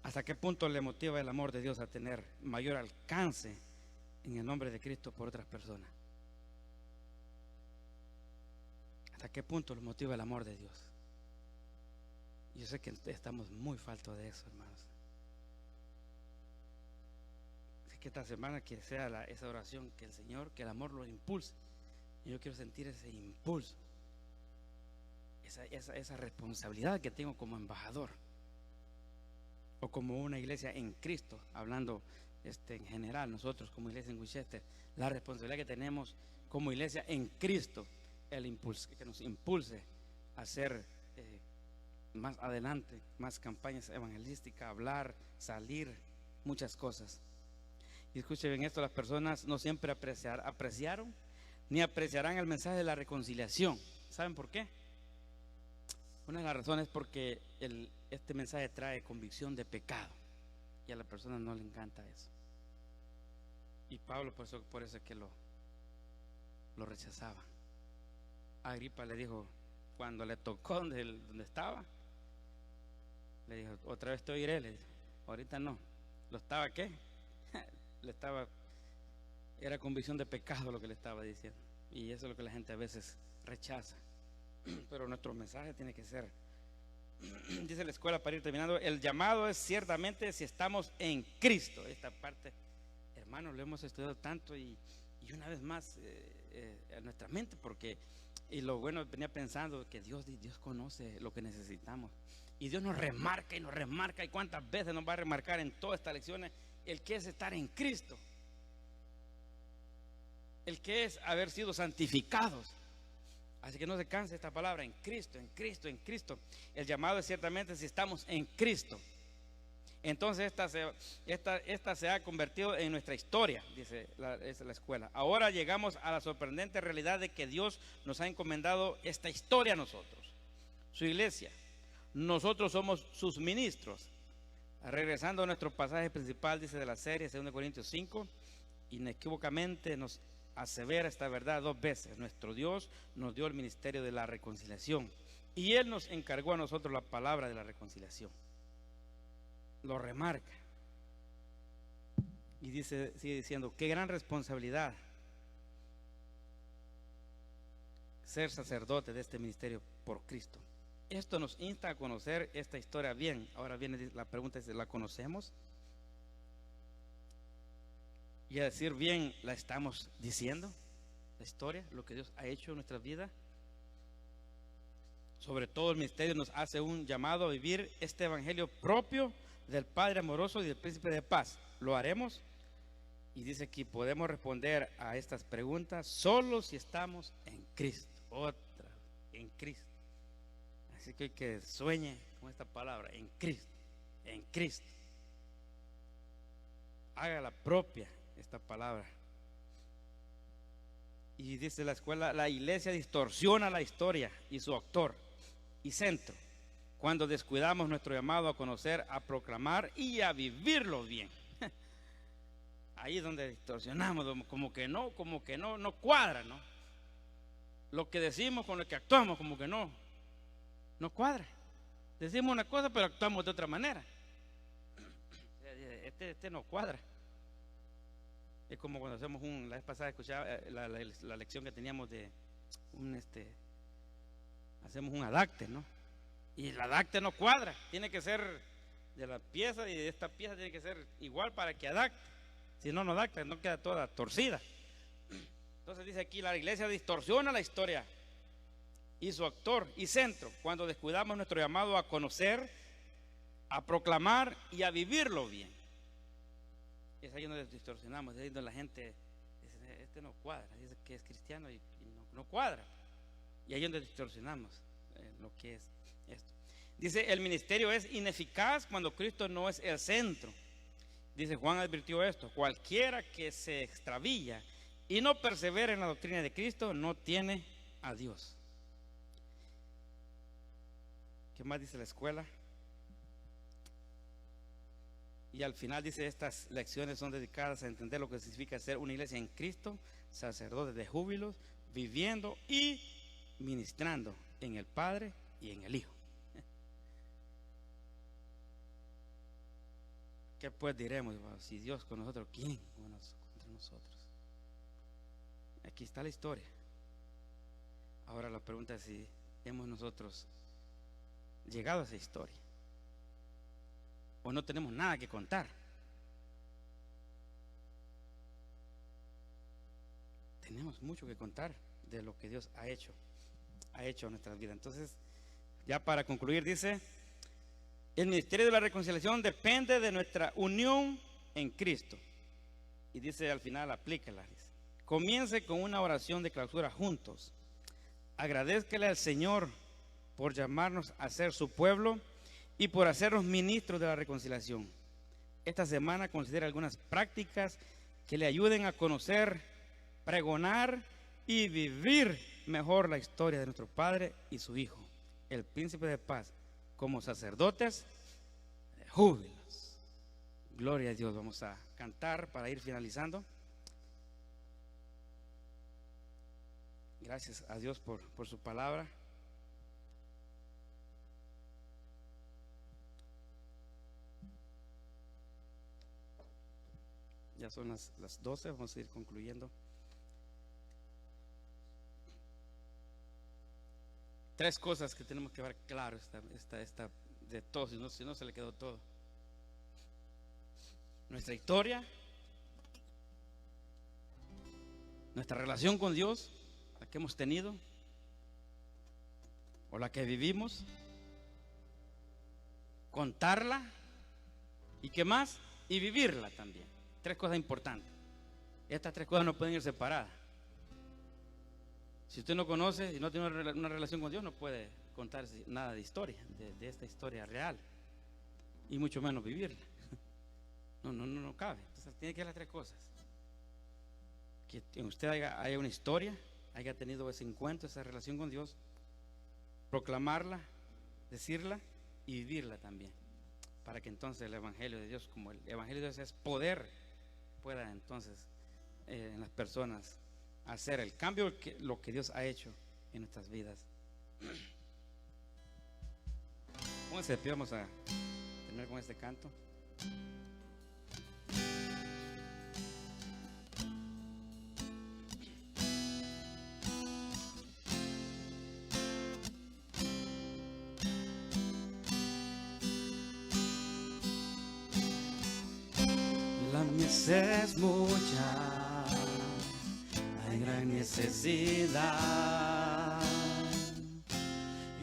¿Hasta qué punto le motiva el amor de Dios a tener mayor alcance en el nombre de Cristo por otras personas? ¿Hasta qué punto le motiva el amor de Dios? Yo sé que estamos muy faltos de eso, hermanos. Así que esta semana que sea esa oración, que el Señor, que el amor lo impulse. Y yo quiero sentir ese impulso, esa responsabilidad que tengo como embajador, o como una iglesia en Cristo, hablando en general, nosotros como iglesia en Winchester, la responsabilidad que tenemos como iglesia en Cristo, el impulso, que nos impulse a hacer más adelante, más campañas evangelísticas, hablar, salir, muchas cosas. Y escuchen bien esto, las personas no siempre apreciaron ni apreciarán el mensaje de la reconciliación. ¿Saben por qué? Una de las razones es porque este mensaje trae convicción de pecado, y a la persona no le encanta eso. Y Pablo por eso es que lo rechazaba. Agripa le dijo, cuando le tocó donde estaba, le dijo, otra vez te oiré. Le dijo, ahorita no. ¿Lo estaba qué? Era convicción de pecado lo que le estaba diciendo. Y eso es lo que la gente a veces rechaza. Pero nuestro mensaje tiene que ser, dice la escuela, para ir terminando, el llamado es ciertamente si estamos en Cristo. Esta parte, hermanos, lo hemos estudiado tanto y una vez más en nuestra mente, porque, y lo bueno, venía pensando que Dios conoce lo que necesitamos. Y Dios nos remarca y nos remarca, y cuántas veces nos va a remarcar en todas estas lecciones el que es estar en Cristo, el que es haber sido santificados. Así que no se canse esta palabra, en Cristo, en Cristo, en Cristo. El llamado es ciertamente si estamos en Cristo. Entonces esta se ha convertido en nuestra historia, dice la escuela. Ahora llegamos a la sorprendente realidad de que Dios nos ha encomendado esta historia a nosotros, su iglesia. Nosotros somos sus ministros. Regresando a nuestro pasaje principal, dice de la serie, 2 Corintios 5, inequívocamente nos asevera esta verdad dos veces. Nuestro Dios nos dio el ministerio de la reconciliación, y Él nos encargó a nosotros la palabra de la reconciliación. Lo remarca y sigue diciendo, qué gran responsabilidad ser sacerdote de este ministerio por Cristo. Esto nos insta a conocer esta historia bien. Ahora viene la pregunta, ¿la conocemos? Y a decir bien, ¿la estamos diciendo? La historia, lo que Dios ha hecho en nuestra vida. Sobre todo el ministerio nos hace un llamado a vivir este evangelio propio del Padre amoroso y del Príncipe de paz. ¿Lo haremos? Y dice que podemos responder a estas preguntas solo si estamos en Cristo. Otra, en Cristo. Así que sueñe con esta palabra, en Cristo, en Cristo. Hágala propia esta palabra. Y dice la escuela, la iglesia distorsiona la historia y su autor y centro. cuando descuidamos nuestro llamado a conocer, a proclamar y a vivirlo bien. Ahí es donde distorsionamos, como que no cuadra, ¿no? Lo que decimos con lo que actuamos, como que no cuadra. Decimos una cosa, pero actuamos de otra manera. Este no cuadra. Es como cuando hacemos la vez pasada escuchaba la lección que teníamos de hacemos un adacte, ¿no? Y el adacte no cuadra, tiene que ser de la pieza, y de esta pieza tiene que ser igual para que adacte. Si no adacta, no queda toda torcida. Entonces dice aquí, la iglesia distorsiona la historia y su actor y centro cuando descuidamos nuestro llamado a conocer, a proclamar y a vivirlo bien. Es ahí donde distorsionamos, es ahí donde la gente dice, este no cuadra, dice que es cristiano y no cuadra. Y ahí es donde distorsionamos lo que es esto. Dice, el ministerio es ineficaz cuando Cristo no es el centro. Dice, Juan advirtió esto: cualquiera que se extravía y no persevera en la doctrina de Cristo no tiene a Dios. ¿Qué más dice la escuela? Y al final dice, estas lecciones son dedicadas a entender lo que significa ser una iglesia en Cristo, sacerdotes de júbilos, viviendo y ministrando en el Padre y en el Hijo. ¿Qué pues diremos? Si Dios con nosotros, ¿quién contra nosotros? Aquí está la historia. Ahora la pregunta es si hemos nosotros llegado a esa historia o no tenemos nada que contar. Tenemos mucho que contar de lo que Dios ha hecho en nuestras vidas. Entonces, ya para concluir, dice, el ministerio de la reconciliación depende de nuestra unión en Cristo. Y dice al final, aplíquela. Dice, comience con una oración de clausura juntos. Agradézcale al Señor por llamarnos a ser su pueblo y por hacernos ministros de la reconciliación. Esta semana considera algunas prácticas que le ayuden a conocer, pregonar y vivir mejor la historia de nuestro Padre y su Hijo, el Príncipe de Paz, como sacerdotes de júbilos. Gloria a Dios. Vamos a cantar para ir finalizando. Gracias a Dios por su palabra. Ya son las 12, vamos a ir concluyendo. 3 cosas que tenemos que ver claro esta de todo, si no se le quedó todo. Nuestra historia, nuestra relación con Dios, la que hemos tenido o la que vivimos, contarla y qué más, y vivirla también. 3 cosas importantes. Estas 3 cosas no pueden ir separadas. Si usted no conoce y no tiene una relación con Dios, no puede contar nada de historia, de esta historia real, y mucho menos vivirla. No cabe. Entonces tiene que haber las 3 cosas: que en usted haya una historia, haya tenido ese encuentro, esa relación con Dios, proclamarla, decirla y vivirla también, para que entonces el Evangelio de Dios, como el Evangelio de Dios es poder, pueda entonces en las personas hacer el cambio, lo que Dios ha hecho en nuestras vidas. Pónganse de pie, vamos a terminar con este canto. La mies es mucha, hay gran necesidad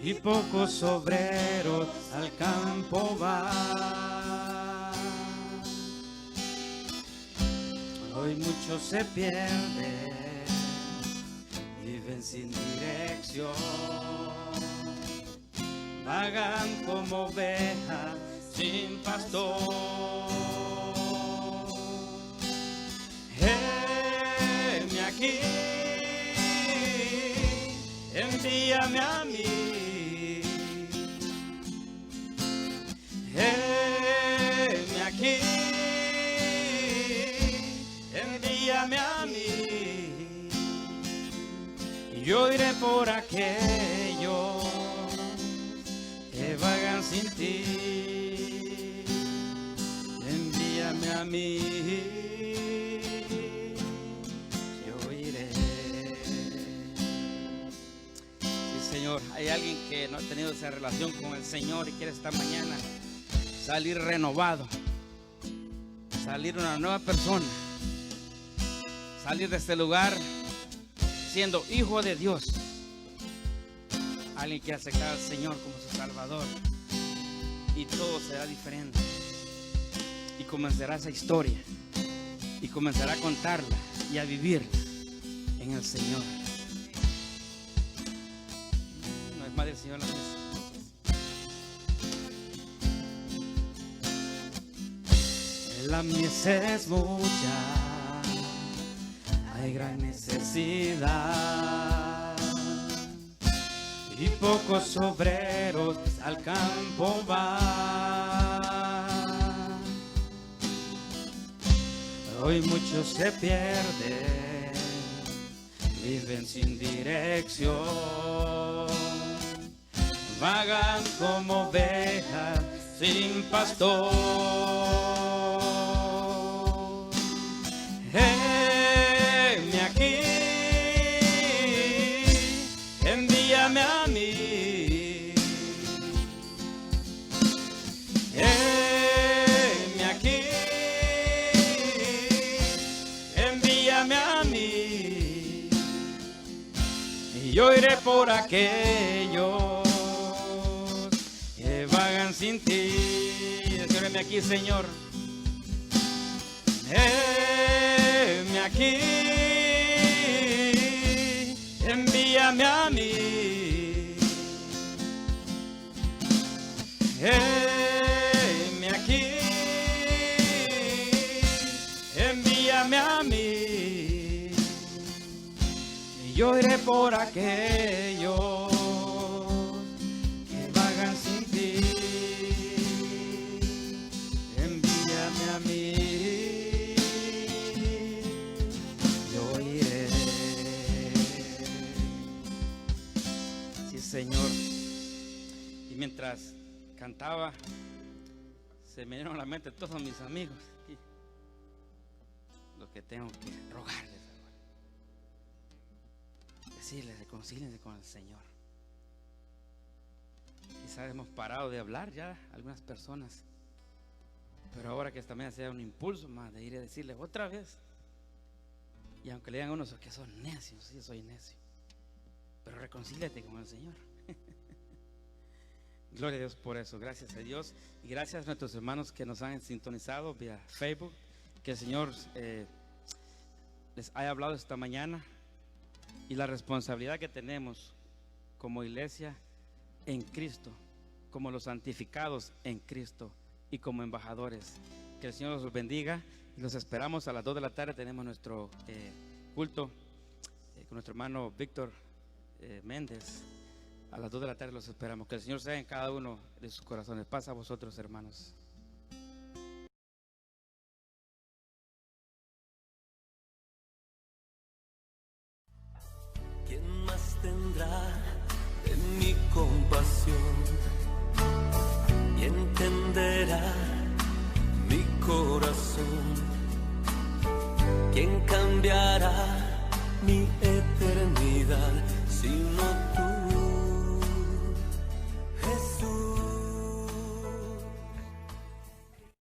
y pocos obreros al campo van. Hoy muchos se pierden, viven sin dirección, vagan como ovejas sin pastor. Heme aquí, envíame a mí, por aquellos que vagan sin ti. Envíame a mí, yo iré. Sí, Señor, hay alguien que no ha tenido esa relación con el Señor y quiere esta mañana salir renovado, salir una nueva persona, salir de este lugar siendo hijo de Dios. Alguien que acepta al Señor como su Salvador y todo será diferente. Y comenzará esa historia y comenzará a contarla y a vivirla en el Señor. No es más del Señor la mesa. La mies es mucha, hay gran necesidad y pocos obreros al campo van. Hoy muchos se pierden, viven sin dirección, vagan como ovejas sin pastor. Heme aquí, envíame a mí. Heme aquí, envíame a mí. Y yo iré por aquellos que vagan sin ti. Decíreme aquí, Señor. Heme aquí, envíame a mí. Heme aquí, envíame a mí. Y yo iré por aquellos que vagan sin ti. Envíame a mí. Señor. Y mientras cantaba, se me dieron a la mente todos mis amigos aquí, lo que tengo que rogarles ahora, decirles, reconcíliense con el Señor. Quizás hemos parado de hablar ya algunas personas, pero ahora que también sea un impulso más de ir a decirles otra vez. Y aunque le digan a unos que son necios, sí, soy necio, pero reconcíliate con el Señor. Gloria a Dios por eso. Gracias a Dios y gracias a nuestros hermanos que nos han sintonizado vía Facebook. Que el Señor les haya hablado esta mañana y la responsabilidad que tenemos como iglesia en Cristo, como los santificados en Cristo y como embajadores. Que el Señor los bendiga y los esperamos a las 2 de la tarde. Tenemos nuestro culto con nuestro hermano Víctor Méndez. A las 2 de la tarde los esperamos. Que el Señor sea en cada uno de sus corazones. Pasa a vosotros, hermanos. ¿Quién más tendrá de mi compasión y entenderá mi corazón? ¿Quién